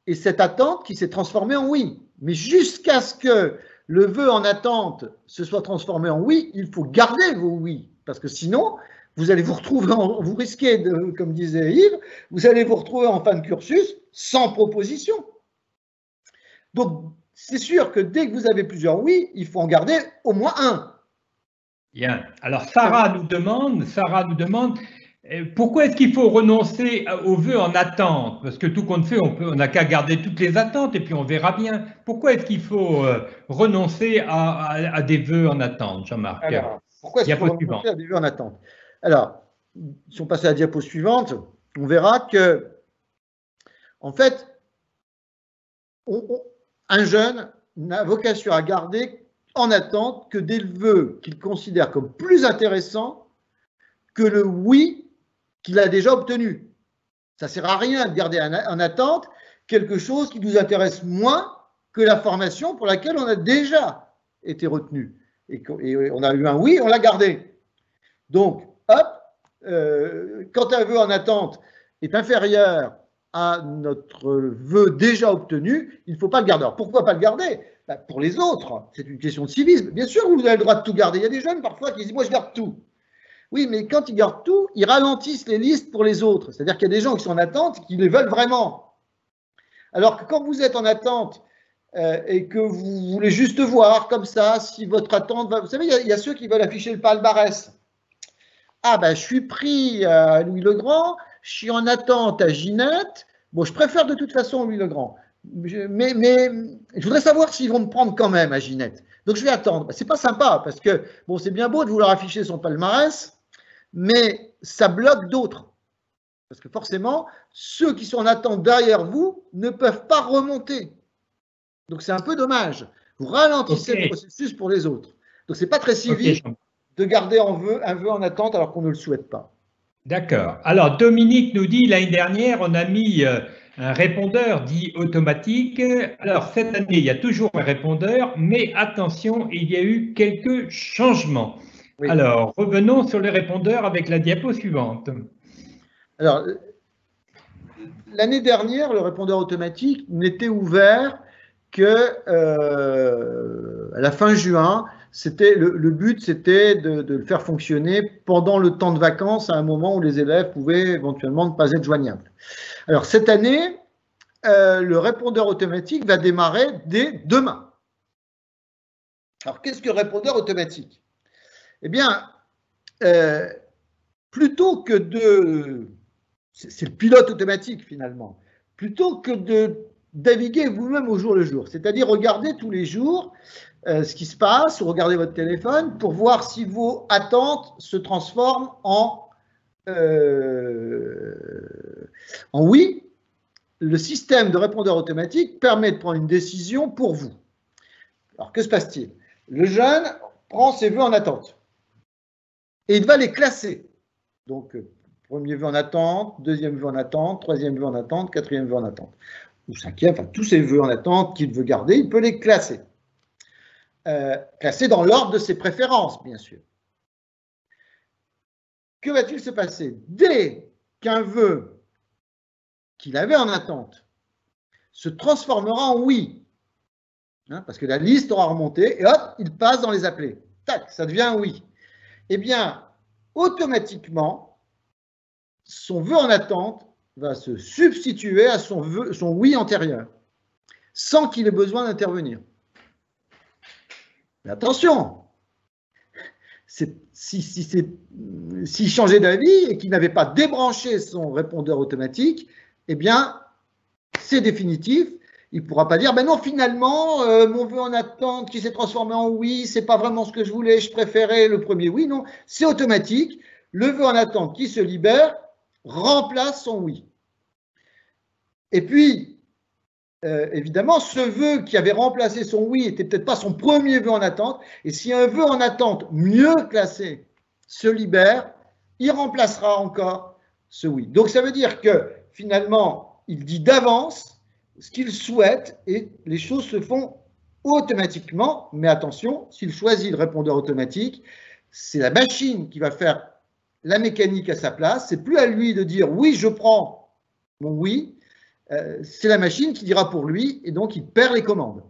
et cette attente qui s'est transformée en oui. Mais jusqu'à ce que le vœu en attente se soit transformé en oui, il faut garder vos oui, parce que sinon, vous allez vous retrouver, vous risquez, comme disait Yves, vous allez vous retrouver en fin de cursus sans proposition. Donc, c'est sûr que dès que vous avez plusieurs oui, il faut en garder au moins un. Bien. Alors, Sarah nous demande, pourquoi est-ce qu'il faut renoncer aux vœux en attente? Parce que tout compte fait, on n'a qu'à garder toutes les attentes et puis on verra bien. Pourquoi est-ce qu'il faut renoncer à des vœux en attente, Jean-Marc? Alors, pourquoi est-ce qu'il faut renoncer à des vœux en attente? Alors, si on passe à la diapo suivante, on verra que, en fait, un jeune n'a vocation à garder en attente que des vœux qu'il considère comme plus intéressants que le oui qu'il a déjà obtenu. Ça ne sert à rien de garder en attente quelque chose qui nous intéresse moins que la formation pour laquelle on a déjà été retenu. Et on a eu un oui, on l'a gardé. Donc, hop, quand un vœu en attente est inférieur à notre vœu déjà obtenu, il ne faut pas le garder. Alors, pourquoi pas le garder? Pour les autres, c'est une question de civisme. Bien sûr, vous avez le droit de tout garder. Il y a des jeunes parfois qui disent « moi, je garde tout ». Oui, mais quand ils gardent tout, ils ralentissent les listes pour les autres. C'est-à-dire qu'il y a des gens qui sont en attente et qui les veulent vraiment. Alors que quand vous êtes en attente et que vous voulez juste voir comme ça si votre attente va… Vous savez, il y a ceux qui veulent afficher le palmarès. Ah ben, je suis pris à Louis le Grand, je suis en attente à Ginette. Bon, je préfère de toute façon Louis le Grand. Mais je voudrais savoir s'ils vont me prendre quand même à Ginette. Donc je vais attendre. C'est pas sympa parce que, bon, c'est bien beau de vouloir afficher son palmarès, mais ça bloque d'autres. Parce que forcément, ceux qui sont en attente derrière vous ne peuvent pas remonter. Donc c'est un peu dommage. Vous ralentissez le processus pour les autres. Donc c'est pas très civique de garder un vœu en attente alors qu'on ne le souhaite pas. D'accord. Alors Dominique nous dit, l'année dernière, on a mis un répondeur dit automatique. Alors cette année, il y a toujours un répondeur, mais attention, il y a eu quelques changements. Oui. Alors revenons sur le répondeur avec la diapo suivante. Alors l'année dernière, le répondeur automatique n'était ouvert que à la fin juin. Le but, c'était de le faire fonctionner pendant le temps de vacances, à un moment où les élèves pouvaient éventuellement ne pas être joignables. Alors cette année, le répondeur automatique va démarrer dès demain. Alors qu'est-ce que le répondeur automatique? Eh bien, plutôt que de... C'est le pilote automatique finalement. Plutôt que de naviguer vous-même au jour le jour, c'est-à-dire regarder tous les jours ce qui se passe, ou regarder votre téléphone pour voir si vos attentes se transforment en oui. Le système de répondeur automatique permet de prendre une décision pour vous. Alors que se passe-t-il? Le jeune prend ses vœux en attente et il va les classer. Donc, premier vœu en attente, deuxième vœu en attente, troisième vœu en attente, quatrième vœu en attente, ou cinquième, enfin tous ces vœux en attente qu'il veut garder, il peut les classer. Classer dans l'ordre de ses préférences, bien sûr. Que va-t-il se passer? Dès qu'un vœu qu'il avait en attente se transformera en oui, hein, parce que la liste aura remonté, et hop, il passe dans les appelés. Tac, ça devient un oui. Eh bien, automatiquement, son vœu en attente va se substituer à son oui antérieur, sans qu'il ait besoin d'intervenir. Mais attention, s'il changeait d'avis et qu'il n'avait pas débranché son répondeur automatique, eh bien, c'est définitif. Il ne pourra pas dire, ben non, finalement, mon vœu en attente qui s'est transformé en oui, c'est pas vraiment ce que je voulais, je préférais le premier oui. Non, c'est automatique. Le vœu en attente qui se libère remplace son oui. Et puis, évidemment, ce vœu qui avait remplacé son oui n'était peut-être pas son premier vœu en attente. Et si un vœu en attente mieux classé se libère, il remplacera encore ce oui. Donc, ça veut dire que finalement, il dit d'avance ce qu'il souhaite et les choses se font automatiquement. Mais attention, s'il choisit le répondeur automatique, c'est la machine qui va faire la mécanique à sa place. C'est plus à lui de dire oui, je prends mon oui. C'est la machine qui dira pour lui et donc il perd les commandes.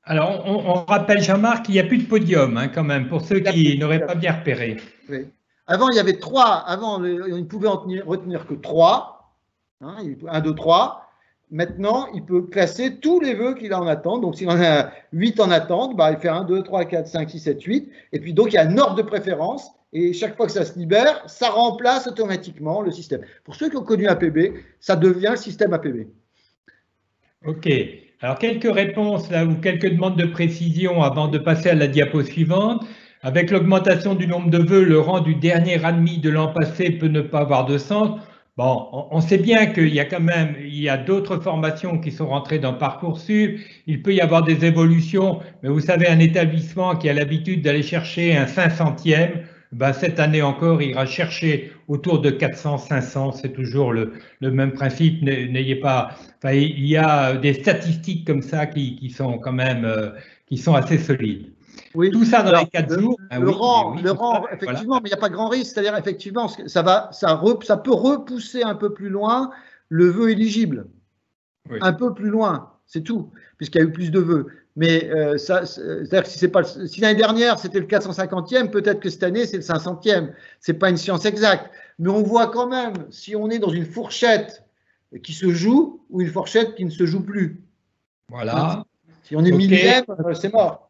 Alors, on rappelle, Jean-Marc, qu'il n'y a plus de podium hein, quand même, pour ceux qui n'auraient pas bien repéré. Oui. Avant, il y avait 3, avant, il ne pouvait retenir que 3, hein, 1, 2, 3. Maintenant, il peut classer tous les vœux qu'il a en attente. Donc, s'il en a 8 en attente, bah, il fait 1, 2, 3, 4, 5, 6, 7, 8. Et puis, donc, il y a un ordre de préférence. Et chaque fois que ça se libère, ça remplace automatiquement le système. Pour ceux qui ont connu APB, ça devient le système APB. OK. Alors, quelques réponses là, ou quelques demandes de précision avant de passer à la diapo suivante. Avec l'augmentation du nombre de vœux, le rang du dernier admis de l'an passé peut ne pas avoir de sens. Bon, on sait bien qu'il y a quand même, il y a d'autres formations qui sont rentrées dans Parcoursup. Il peut y avoir des évolutions, mais vous savez, un établissement qui a l'habitude d'aller chercher un 500e, ben, cette année encore, il ira chercher autour de 400, 500. C'est toujours le même principe. N'ayez pas. Enfin, il y a des statistiques comme ça qui sont quand même qui sont assez solides. Oui. Tout ça dans les 4 jours. Le rang, effectivement, voilà. Mais il n'y a pas de grand risque. C'est-à-dire, effectivement, ça peut repousser un peu plus loin le vœu éligible. Oui. Un peu plus loin, c'est tout, puisqu'il y a eu plus de vœux. Mais c'est-à-dire que si l'année dernière c'était le 450e, peut-être que cette année c'est le 500e. C'est pas une science exacte. Mais on voit quand même si on est dans une fourchette qui se joue ou une fourchette qui ne se joue plus. Voilà. Si on est millième, c'est mort.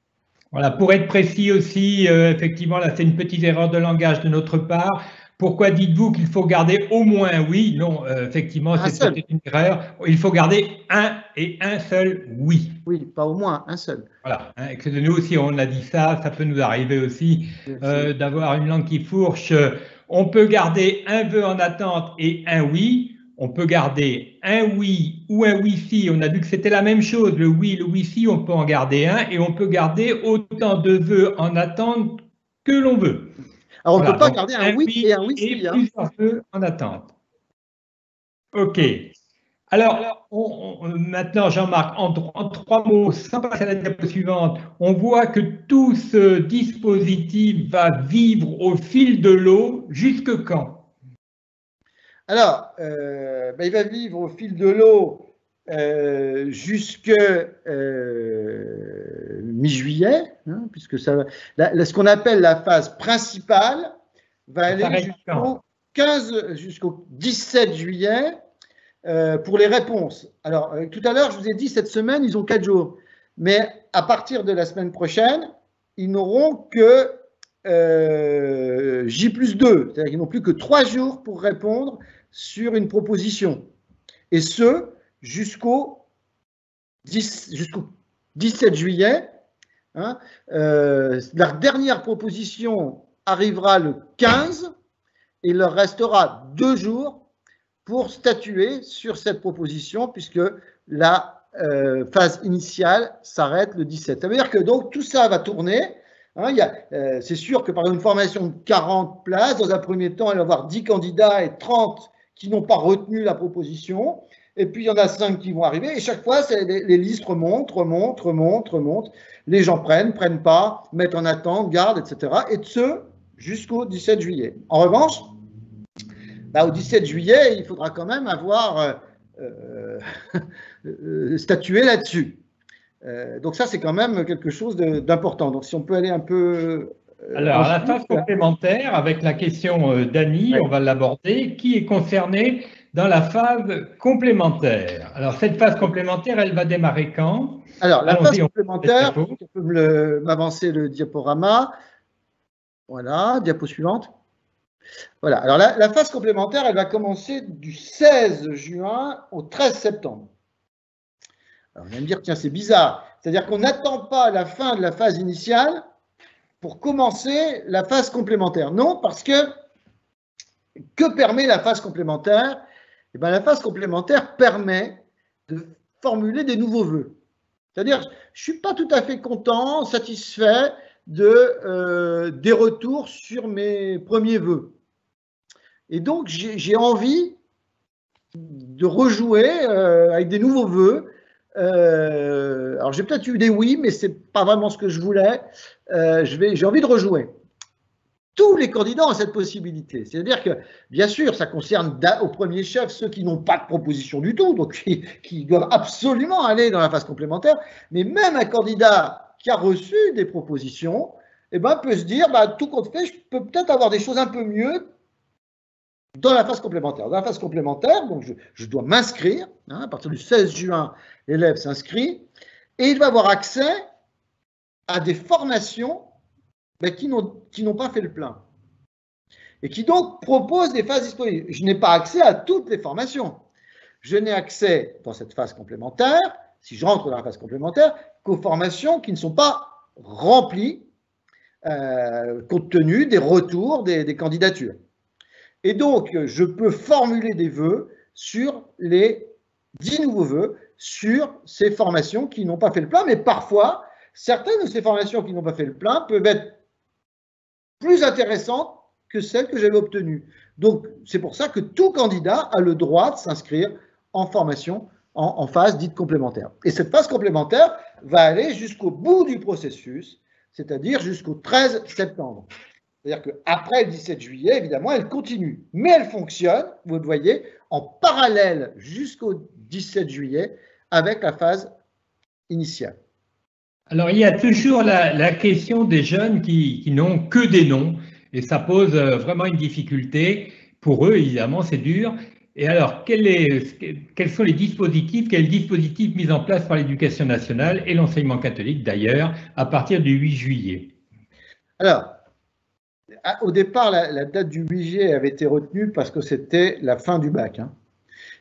Voilà, pour être précis aussi, effectivement, là c'est une petite erreur de langage de notre part. Pourquoi dites-vous qu'il faut garder au moins oui? Non, effectivement, c'est peut-être une erreur. Il faut garder un et un seul oui. Oui, pas au moins, un seul. Voilà, hein, nous aussi on a dit ça, ça peut nous arriver aussi d'avoir une langue qui fourche. on peut garder un vœu en attente et un oui. On peut garder un oui ou un Wi-Fi. On a vu que c'était la même chose. Le oui, le Wi-Fi, on peut en garder un et on peut garder autant de vœux en attente que l'on veut. Alors, on ne Voilà, peut pas donc garder un oui et un Wi-Fi. Et plusieurs vœux en attente. OK. Alors, maintenant, Jean-Marc, en 3 mots, sans passer à la diapo suivante, on voit que tout ce dispositif va vivre au fil de l'eau jusque quand? Alors, il va vivre au fil de l'eau jusque mi-juillet, hein, puisque ça, ce qu'on appelle la phase principale va aller jusqu'au 17 juillet pour les réponses. Alors, tout à l'heure, je vous ai dit, cette semaine, ils ont 4 jours. Mais à partir de la semaine prochaine, ils n'auront que J+2, c'est-à-dire qu'ils n'ont plus que 3 jours pour répondre sur une proposition. Et ce, jusqu'au 17 juillet. Hein, leur dernière proposition arrivera le 15 et il leur restera 2 jours pour statuer sur cette proposition puisque la phase initiale s'arrête le 17. Ça veut dire que donc tout ça va tourner. Hein, c'est sûr que par une formation de 40 places, dans un premier temps, il va y avoir 10 candidats et 30 qui n'ont pas retenu la proposition. Et puis, il y en a 5 qui vont arriver. Et chaque fois, les listes remontent. Les gens prennent pas, mettent en attente, gardent, etc. Et de ce, jusqu'au 17 juillet. En revanche, au 17 juillet, il faudra quand même avoir statué là-dessus. Donc ça, c'est quand même quelque chose d'important. Donc si on peut aller un peu... Alors, la phase complémentaire, avec la question d'Annie, on va l'aborder. Qui est concerné dans la phase complémentaire? Alors, cette phase complémentaire, elle va démarrer quand? Alors, la phase complémentaire, on peut m'avancer le diaporama. Voilà, diapo suivante. Voilà, alors la phase complémentaire, elle va commencer du 16 juin au 13 septembre. Alors, vous allez me dire, tiens, c'est bizarre. C'est-à-dire qu'on n'attend pas la fin de la phase initiale pour commencer la phase complémentaire. Non, parce que permet la phase complémentaire? Eh bien, la phase complémentaire permet de formuler des nouveaux vœux. C'est-à-dire, je ne suis pas tout à fait content, satisfait des retours sur mes premiers vœux. Et donc, j'ai envie de rejouer avec des nouveaux vœux. Alors, j'ai peut-être eu des oui, mais ce n'est pas vraiment ce que je voulais. J'ai envie de rejouer. Tous les candidats ont cette possibilité. C'est-à-dire que, bien sûr, ça concerne au premier chef ceux qui n'ont pas de proposition du tout, donc qui doivent absolument aller dans la phase complémentaire. Mais même un candidat qui a reçu des propositions, peut se dire, tout compte fait, je peux peut-être avoir des choses un peu mieux dans la phase complémentaire. Dans la phase complémentaire, donc je dois m'inscrire. Hein, à partir du 16 juin, l'élève s'inscrit et il va avoir accès à des formations qui n'ont pas fait le plein et qui donc proposent des phases disponibles. Je n'ai pas accès à toutes les formations. Je n'ai accès dans cette phase complémentaire, si je rentre dans la phase complémentaire, qu'aux formations qui ne sont pas remplies compte tenu des retours des candidatures. Et donc, je peux formuler des vœux sur les 10 nouveaux vœux sur ces formations qui n'ont pas fait le plein, mais parfois, certaines de ces formations qui n'ont pas fait le plein peuvent être plus intéressantes que celles que j'avais obtenues. Donc, c'est pour ça que tout candidat a le droit de s'inscrire en formation en phase dite complémentaire. Et cette phase complémentaire va aller jusqu'au bout du processus, c'est-à-dire jusqu'au 13 septembre. C'est-à-dire qu'après le 17 juillet, évidemment, elle continue. Mais elle fonctionne, vous le voyez, en parallèle jusqu'au 17 juillet avec la phase initiale. Alors, il y a toujours la question des jeunes qui n'ont que des noms. Et ça pose vraiment une difficulté. Pour eux, évidemment, c'est dur. Et alors, quels sont les dispositifs, quels dispositifs mis en place par l'Éducation nationale et l'enseignement catholique, d'ailleurs, à partir du 8 juillet? Alors, au départ, la date du 8 juillet avait été retenue parce que c'était la fin du bac. Hein.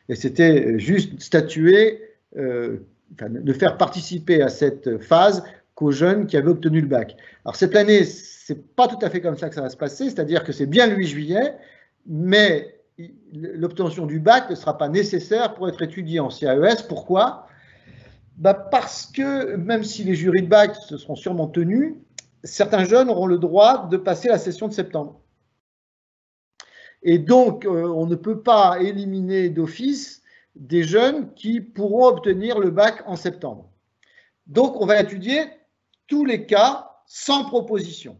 Et c'était juste statuer, de faire participer à cette phase qu'aux jeunes qui avaient obtenu le bac. Alors cette année, c'est pas tout à fait comme ça que ça va se passer, c'est-à-dire que c'est bien le 8 juillet, mais l'obtention du bac ne sera pas nécessaire pour être étudié en CAES. Pourquoi? Parce que même si les jurys de bac se seront sûrement tenus, certains jeunes auront le droit de passer la session de septembre. Et donc, on ne peut pas éliminer d'office des jeunes qui pourront obtenir le bac en septembre. Donc, on va étudier tous les cas sans proposition.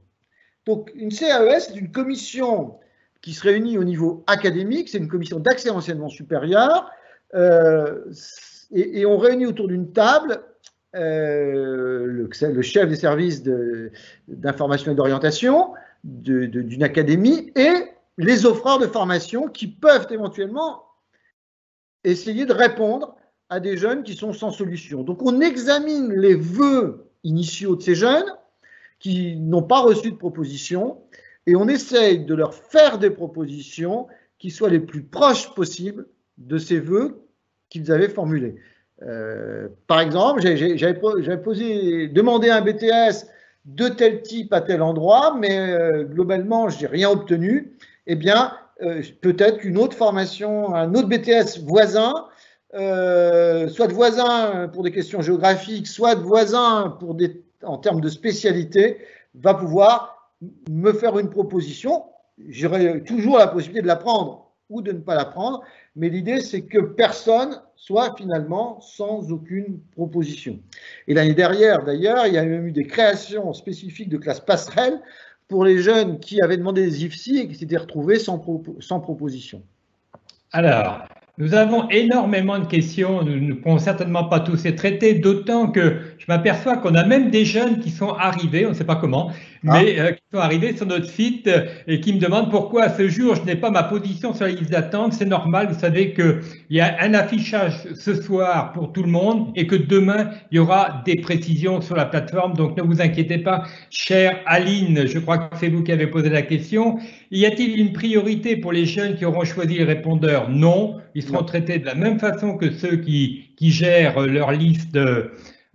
Donc, une CAES, c'est une commission qui se réunit au niveau académique, c'est une commission d'accès à l'enseignement supérieur, et on réunit autour d'une table le chef des services d'information et d'orientation d'une académie et les offreurs de formation qui peuvent éventuellement essayer de répondre à des jeunes qui sont sans solution. Donc on examine les vœux initiaux de ces jeunes qui n'ont pas reçu de proposition et on essaye de leur faire des propositions qui soient les plus proches possibles de ces vœux qu'ils avaient formulés. Par exemple, j'avais demandé un BTS de tel type à tel endroit, mais globalement, je n'ai rien obtenu. Eh bien, peut-être qu'une autre formation, un autre BTS voisin, soit de voisin pour des questions géographiques, soit de voisin en termes de spécialité, va pouvoir me faire une proposition. J'aurai toujours la possibilité de la prendre ou de ne pas la prendre, mais l'idée, c'est que personne soit finalement sans aucune proposition. Et l'année dernière, d'ailleurs, il y a même eu des créations spécifiques de classes passerelles pour les jeunes qui avaient demandé des IFSI et qui s'étaient retrouvés sans proposition. Alors, nous avons énormément de questions, nous ne pourrons certainement pas tous les traiter, d'autant que je m'aperçois qu'on a même des jeunes qui sont arrivés, on ne sait pas comment, mais qui sont arrivés sur notre site et qui me demandent pourquoi à ce jour je n'ai pas ma position sur la liste d'attente. C'est normal, vous savez qu'il y a un affichage ce soir pour tout le monde et que demain il y aura des précisions sur la plateforme, donc ne vous inquiétez pas, chère Aline, je crois que c'est vous qui avez posé la question. Y a-t-il une priorité pour les jeunes qui auront choisi les répondeurs? Non, ils seront traités de la même façon que ceux qui gèrent leur liste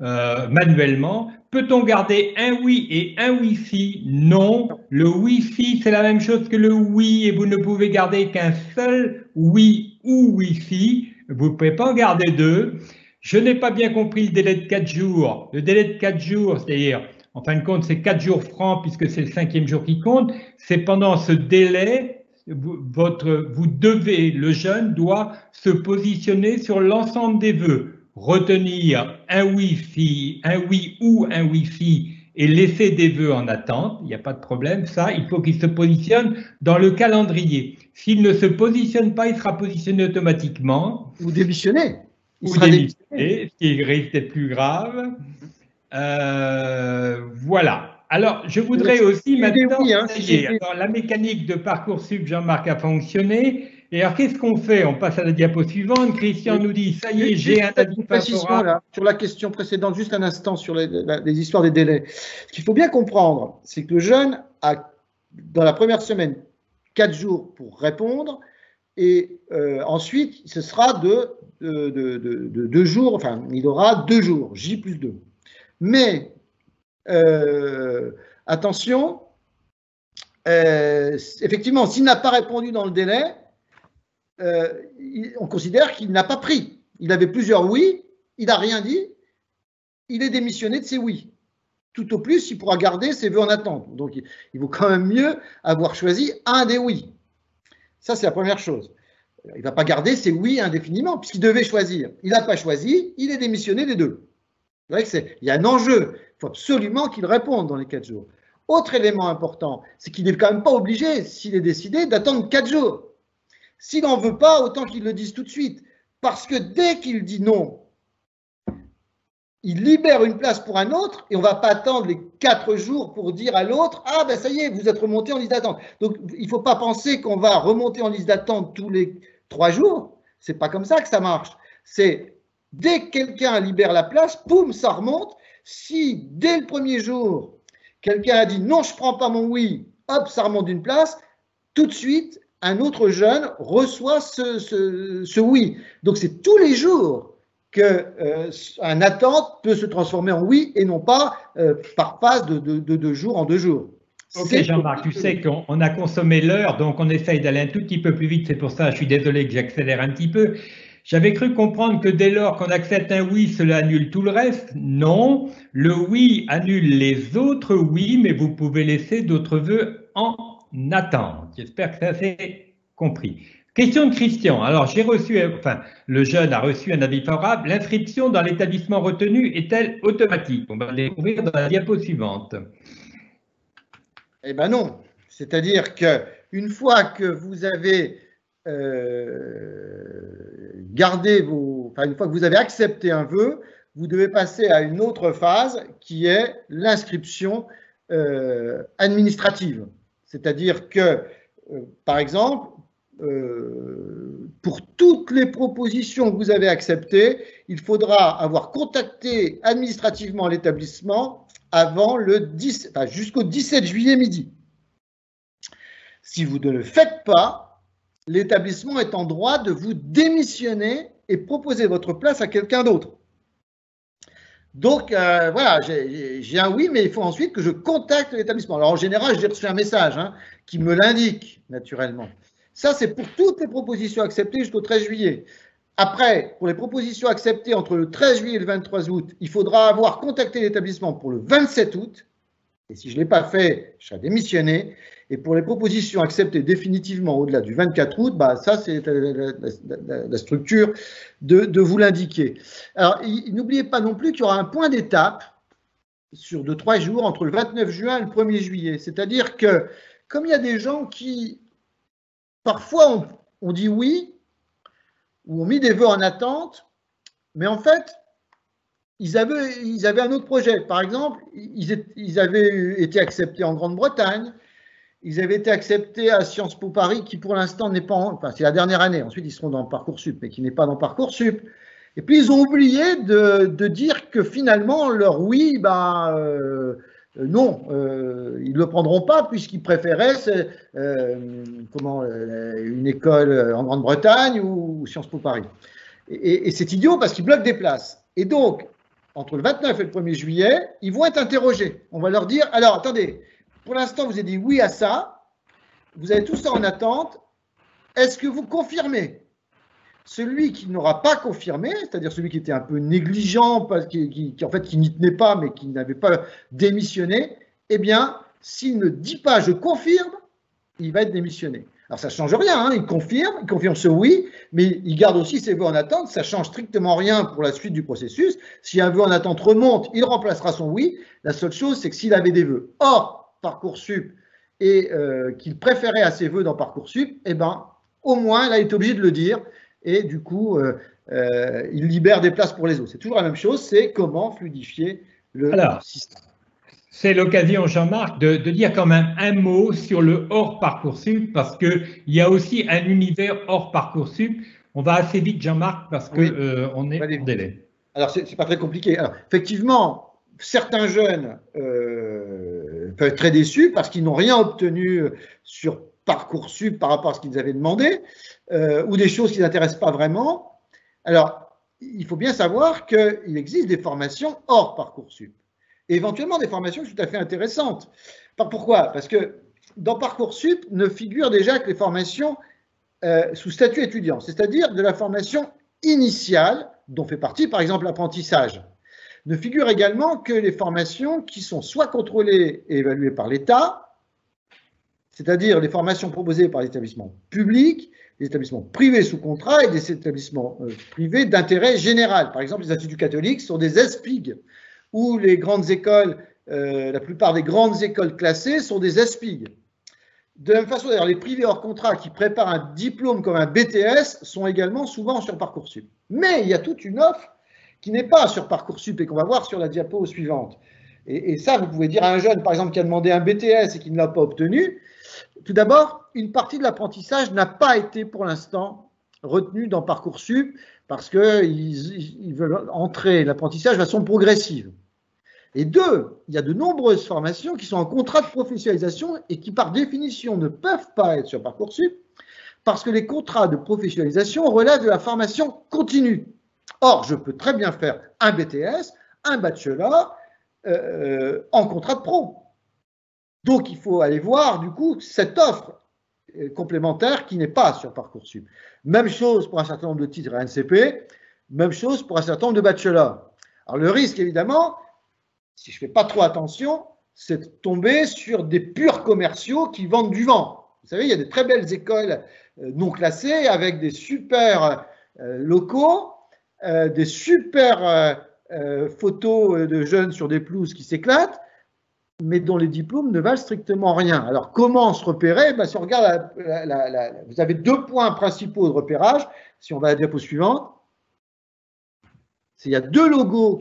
manuellement. Peut-on garder un oui et un Wi-Fi? Non. Le Wi-Fi, c'est la même chose que le oui et vous ne pouvez garder qu'un seul oui ou Wi-Fi. Vous ne pouvez pas en garder deux. Je n'ai pas bien compris le délai de 4 jours. Le délai de 4 jours, c'est-à-dire, en fin de compte, c'est 4 jours francs puisque c'est le 5e jour qui compte. C'est pendant ce délai, le jeune doit se positionner sur l'ensemble des vœux. Retenir un Wi-Fi, un oui ou un Wi-Fi et laisser des vœux en attente, il n'y a pas de problème. Ça, il faut qu'il se positionne dans le calendrier. S'il ne se positionne pas, il sera positionné automatiquement. Ou démissionné. Ou démissionné, ce qui risque d'être plus grave. Voilà. Alors, je voudrais aussi maintenant essayer. Alors, la mécanique de Parcoursup, Jean-Marc, a fonctionné. Et alors, qu'est-ce qu'on fait? On passe à la diapo suivante. Christian nous dit, ça y est, j'ai un avis favorable. Sur la question précédente, juste un instant sur les histoires des délais. Ce qu'il faut bien comprendre, c'est que le jeune a, dans la première semaine, 4 jours pour répondre. Et ensuite, ce sera de 2 jours, enfin, il aura 2 jours, J plus 2. Mais, attention, effectivement, s'il n'a pas répondu dans le délai, on considère qu'il n'a pas pris. Il avait plusieurs oui, il n'a rien dit, il est démissionné de ses oui. Tout au plus, il pourra garder ses vœux en attente. Donc, il vaut quand même mieux avoir choisi un des oui. Ça, c'est la première chose. Il ne va pas garder ses oui indéfiniment, puisqu'il devait choisir. Il n'a pas choisi, il est démissionné des deux. Vous voyez il y a un enjeu. Il faut absolument qu'il réponde dans les 4 jours. Autre élément important, c'est qu'il n'est quand même pas obligé, s'il est décidé, d'attendre 4 jours. S'il n'en veut pas, autant qu'il le dise tout de suite. Parce que dès qu'il dit non, il libère une place pour un autre et on ne va pas attendre les 4 jours pour dire à l'autre « Ah ben ça y est, vous êtes remonté en liste d'attente ». Donc il ne faut pas penser qu'on va remonter en liste d'attente tous les 3 jours. Ce n'est pas comme ça que ça marche. C'est dès que quelqu'un libère la place, poum, ça remonte. Si dès le premier jour, quelqu'un a dit « Non, je ne prends pas mon oui », hop, ça remonte d'une place, tout de suite, un autre jeune reçoit ce oui. Donc c'est tous les jours qu'un attente peut se transformer en oui et non pas par phase de 2 jours en 2 jours. Ok Jean-Marc, tu sais qu'on a consommé l'heure, donc on essaye d'aller un tout petit peu plus vite, c'est pour ça, je suis désolé que j'accélère un petit peu. J'avais cru comprendre que dès lors qu'on accepte un oui, cela annule tout le reste. Non, le oui annule les autres oui, mais vous pouvez laisser d'autres vœux en attente. J'espère que ça s'est compris. Question de Christian. Alors, le jeune a reçu un avis favorable. L'inscription dans l'établissement retenu est-elle automatique? On va le découvrir dans la diapo suivante. Eh bien non. C'est-à-dire qu'une fois que vous avez une fois que vous avez accepté un vœu, vous devez passer à une autre phase qui est l'inscription administrative. C'est-à-dire que, par exemple, pour toutes les propositions que vous avez acceptées, il faudra avoir contacté administrativement l'établissement avant jusqu'au 17 juillet midi. Si vous ne le faites pas, l'établissement est en droit de vous démissionner et proposer votre place à quelqu'un d'autre. Donc, voilà, j'ai un oui, mais il faut ensuite que je contacte l'établissement. Alors, en général, j'ai reçu un message qui me l'indique, naturellement. Ça, c'est pour toutes les propositions acceptées jusqu'au 13 juillet. Après, pour les propositions acceptées entre le 13 juillet et le 23 août, il faudra avoir contacté l'établissement pour le 27 août. Et si je ne l'ai pas fait, je serai démissionné. Et pour les propositions acceptées définitivement au-delà du 24 août, ça, c'est la structure de vous l'indiquer. Alors, n'oubliez pas non plus qu'il y aura un point d'étape de 3 jours entre le 29 juin et le 1er juillet. C'est-à-dire que, comme il y a des gens qui, parfois, ont dit oui, ou ont mis des vœux en attente, mais en fait, ils avaient un autre projet. Par exemple, ils avaient été acceptés en Grande-Bretagne, ils avaient été acceptés à Sciences Po Paris, qui pour l'instant n'est pas, c'est la dernière année, ensuite ils seront dans Parcoursup, mais qui n'est pas dans Parcoursup. Et puis ils ont oublié de dire que finalement, leur oui, non, ils ne le prendront pas puisqu'ils préféraient une école en Grande-Bretagne ou Sciences Po Paris. Et c'est idiot parce qu'ils bloquent des places. Et donc, entre le 29 et le 1er juillet, ils vont être interrogés. On va leur dire, alors attendez, pour l'instant vous avez dit oui à ça, vous avez tout ça en attente, est-ce que vous confirmez? Celui qui n'aura pas confirmé, c'est-à-dire celui qui était un peu négligent, qui n'y tenait pas, mais qui n'avait pas démissionné, eh bien, s'il ne dit pas « je confirme », il va être démissionné. Alors, ça ne change rien, il confirme ce oui, mais il garde aussi ses vœux en attente, ça ne change strictement rien pour la suite du processus. Si un vœu en attente remonte, il remplacera son oui. La seule chose, c'est que s'il avait des vœux hors Parcoursup et qu'il préférait à ses vœux dans Parcoursup, eh bien, au moins, il a été obligé de le dire. Et du coup, il libère des places pour les autres. C'est toujours la même chose, c'est comment fluidifier le système. C'est l'occasion, Jean-Marc, de dire quand même un mot sur le hors Parcoursup, parce qu'il y a aussi un univers hors Parcoursup. On va assez vite, Jean-Marc, parce qu'on est en délai. Alors, c'est pas très compliqué. Alors, effectivement, certains jeunes peuvent être très déçus parce qu'ils n'ont rien obtenu sur Parcoursup par rapport à ce qu'ils avaient demandé, ou des choses qui ne les intéressent pas vraiment. Alors, il faut bien savoir qu'il existe des formations hors Parcoursup. Et éventuellement des formations tout à fait intéressantes. Pourquoi? Parce que dans Parcoursup ne figurent déjà que les formations sous statut étudiant, c'est-à-dire de la formation initiale, dont fait partie par exemple l'apprentissage. Ne figurent également que les formations qui sont soit contrôlées et évaluées par l'État, c'est-à-dire les formations proposées par les établissements publics, les établissements privés sous contrat et des établissements privés d'intérêt général. Par exemple, les instituts catholiques sont des ESPIG, ou les grandes écoles, la plupart des grandes écoles classées sont des ESPIG. De la même façon, d'ailleurs, les privés hors contrat qui préparent un diplôme comme un BTS sont également souvent sur Parcoursup. Mais il y a toute une offre qui n'est pas sur Parcoursup et qu'on va voir sur la diapo suivante. Et ça, vous pouvez dire à un jeune, par exemple, qui a demandé un BTS et qui ne l'a pas obtenu, tout d'abord, une partie de l'apprentissage n'a pas été pour l'instant retenue dans Parcoursup parce qu'ils veulent entrer l'apprentissage de façon progressive. Et deux, il y a de nombreuses formations qui sont en contrat de professionnalisation et qui, par définition, ne peuvent pas être sur Parcoursup parce que les contrats de professionnalisation relèvent de la formation continue. Or, je peux très bien faire un BTS, un bachelor en contrat de pro. Donc, il faut aller voir, du coup, cette offre complémentaire qui n'est pas sur Parcoursup. Même chose pour un certain nombre de titres RNCP, même chose pour un certain nombre de bachelors. Alors, le risque, évidemment, si je ne fais pas trop attention, c'est de tomber sur des purs commerciaux qui vendent du vent. Vous savez, il y a des très belles écoles non classées avec des super locaux, des super photos de jeunes sur des pelouses qui s'éclatent, mais dont les diplômes ne valent strictement rien. Alors, comment se repérer? Si on regarde, vous avez 2 points principaux de repérage. Si on va à la diapo suivante, il y a 2 logos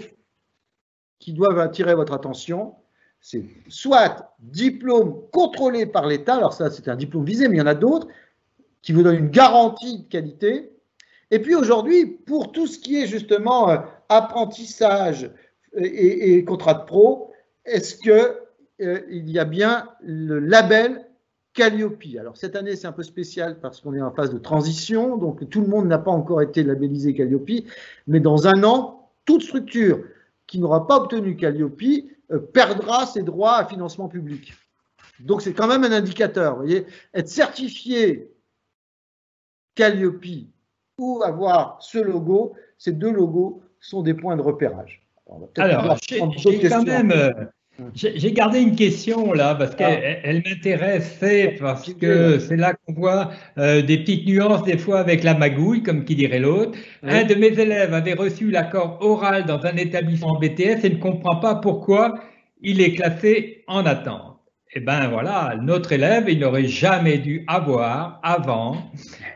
qui doivent attirer votre attention. C'est soit diplôme contrôlé par l'État, alors ça c'est un diplôme visé, mais il y en a d'autres, qui vous donnent une garantie de qualité. Et puis aujourd'hui, pour tout ce qui est justement apprentissage et contrat de pro, est-ce qu'il y a bien le label Calliope? Alors cette année c'est un peu spécial parce qu'on est en phase de transition, donc tout le monde n'a pas encore été labellisé Calliope, mais dans un an, toute structure qui n'aura pas obtenu Calliope perdra ses droits à financement public. Donc c'est quand même un indicateur. Vous voyez, être certifié Calliope ou avoir ce logo, ces 2 logos sont des points de repérage. Alors j'ai gardé une question là parce qu'elle m'intéresse, parce que c'est là qu'on voit des petites nuances des fois avec la magouille, comme qui dirait l'autre. Oui. Un de mes élèves avait reçu l'accord oral dans un établissement BTS et ne comprend pas pourquoi il est classé en attente. Eh bien voilà, notre élève, il n'aurait jamais dû avoir avant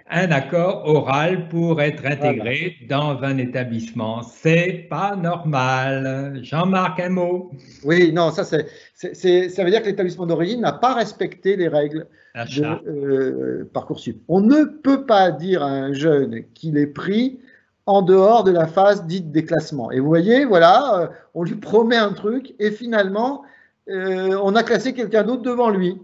un accord oral pour être intégré dans un établissement. C'est pas normal. Jean-Marc, un mot? Oui, non, ça veut dire que l'établissement d'origine n'a pas respecté les règles de Parcoursup. On ne peut pas dire à un jeune qu'il est pris en dehors de la phase dite des classements. Et vous voyez, voilà, on lui promet un truc et finalement, on a classé quelqu'un d'autre devant lui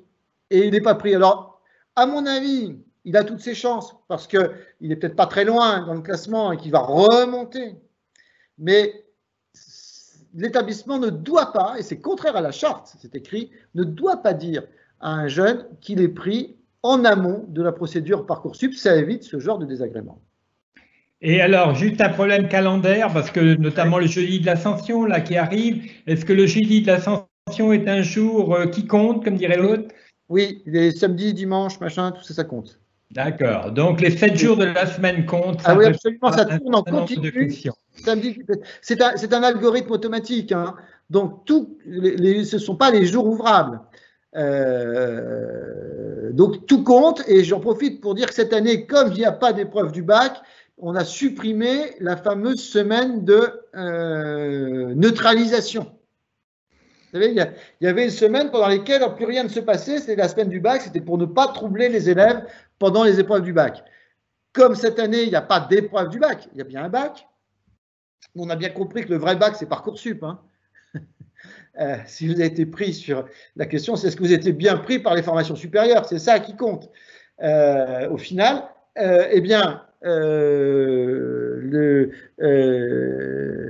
et il n'est pas pris. Alors, à mon avis, il a toutes ses chances parce qu'il n'est peut-être pas très loin dans le classement et qu'il va remonter. Mais l'établissement ne doit pas, et c'est contraire à la charte, c'est écrit, ne doit pas dire à un jeune qu'il est pris en amont de la procédure Parcoursup. Ça évite ce genre de désagrément. Et alors, juste un problème calendaire, parce que notamment le jeudi de l'Ascension là qui arrive, est-ce que le jeudi de l'Ascension est un jour qui compte, comme dirait l'autre? Oui, les samedis, dimanches, machin, tout ça, ça compte. D'accord. Donc, les 7 jours de la semaine comptent. Ah oui, absolument, ça tourne en continu. Samedi, c'est un algorithme automatique. Hein. Donc, ce ne sont pas les jours ouvrables. Donc, tout compte. Et j'en profite pour dire que cette année, comme il n'y a pas d'épreuve du bac, on a supprimé la fameuse semaine de neutralisation. Vous savez, il y avait une semaine pendant laquelle plus rien ne se passait, c'était la semaine du bac, c'était pour ne pas troubler les élèves pendant les épreuves du bac. Comme cette année, il n'y a pas d'épreuve du bac, il y a bien un bac. On a bien compris que le vrai bac, c'est Parcoursup. Hein. Si vous avez été pris sur la question, c'est est-ce que vous avez été bien pris par les formations supérieures? C'est ça qui compte. Au final, eh bien, il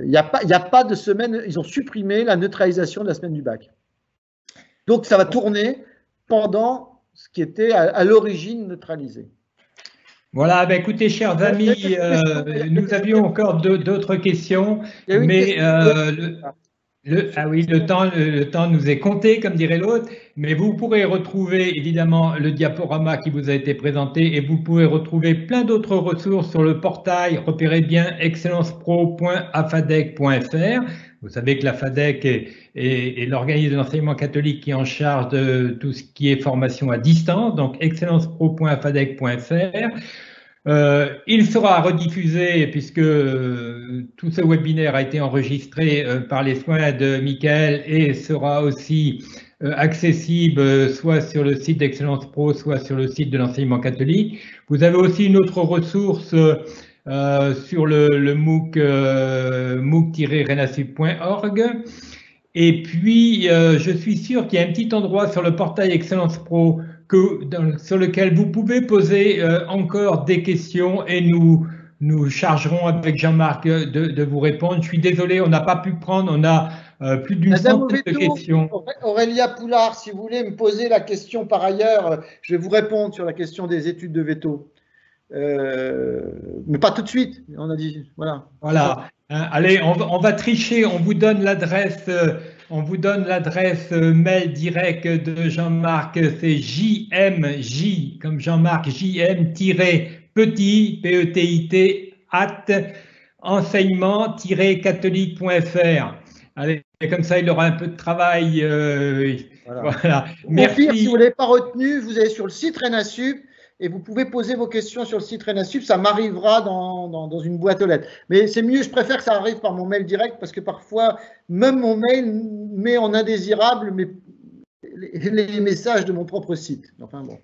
n'y a pas de semaine, ils ont supprimé la neutralisation de la semaine du bac. Donc ça va tourner pendant ce qui était à l'origine neutralisé. Voilà, ben écoutez, chers amis, nous avions encore d'autres questions, mais le temps nous est compté, comme dirait l'autre, mais vous pourrez retrouver évidemment le diaporama qui vous a été présenté et vous pouvez retrouver plein d'autres ressources sur le portail, repérez bien, excellencepro.afadec.fr. Vous savez que la FADEC est l'organisme d'enseignement catholique qui est en charge de tout ce qui est formation à distance, donc excellencepro.afadec.fr. Il sera rediffusé puisque tout ce webinaire a été enregistré par les soins de Michael et sera aussi accessible soit sur le site d'Excellence Pro, soit sur le site de l'enseignement catholique. Vous avez aussi une autre ressource sur le MOOC, mooc-renasup.org. Et puis, je suis sûr qu'il y a un petit endroit sur le portail Excellence Pro sur lequel vous pouvez poser encore des questions et nous nous chargerons avec Jean-Marc de vous répondre. Je suis désolé, on n'a pas pu prendre, on a plus d'une centaine de questions. Aurélia Poulard, si vous voulez me poser la question par ailleurs, je vais vous répondre sur la question des études de veto. Mais pas tout de suite, on a dit. Voilà. Voilà. Allez, on va tricher, on vous donne l'adresse. On vous donne l'adresse mail direct de Jean-Marc, c'est jmj, comme Jean-Marc, jm-petit, PETIT, enseignement-catholique.fr. Allez, comme ça, il aura un peu de travail. Voilà. Merci. Si vous ne l'avez pas retenu, vous allez sur le site RENASUP et vous pouvez poser vos questions sur le site RENASUP. Ça m'arrivera dans une boîte aux lettres. Mais c'est mieux, je préfère que ça arrive par mon mail direct parce que parfois, même mon mail met en indésirable les messages de mon propre site. Enfin bon.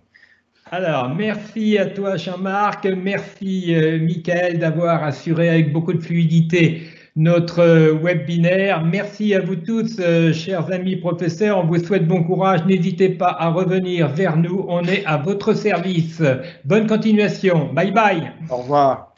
Alors, merci à toi Jean-Marc, merci Michael d'avoir assuré avec beaucoup de fluidité notre webinaire. Merci à vous tous, chers amis professeurs, on vous souhaite bon courage, n'hésitez pas à revenir vers nous, on est à votre service. Bonne continuation, bye bye. Au revoir.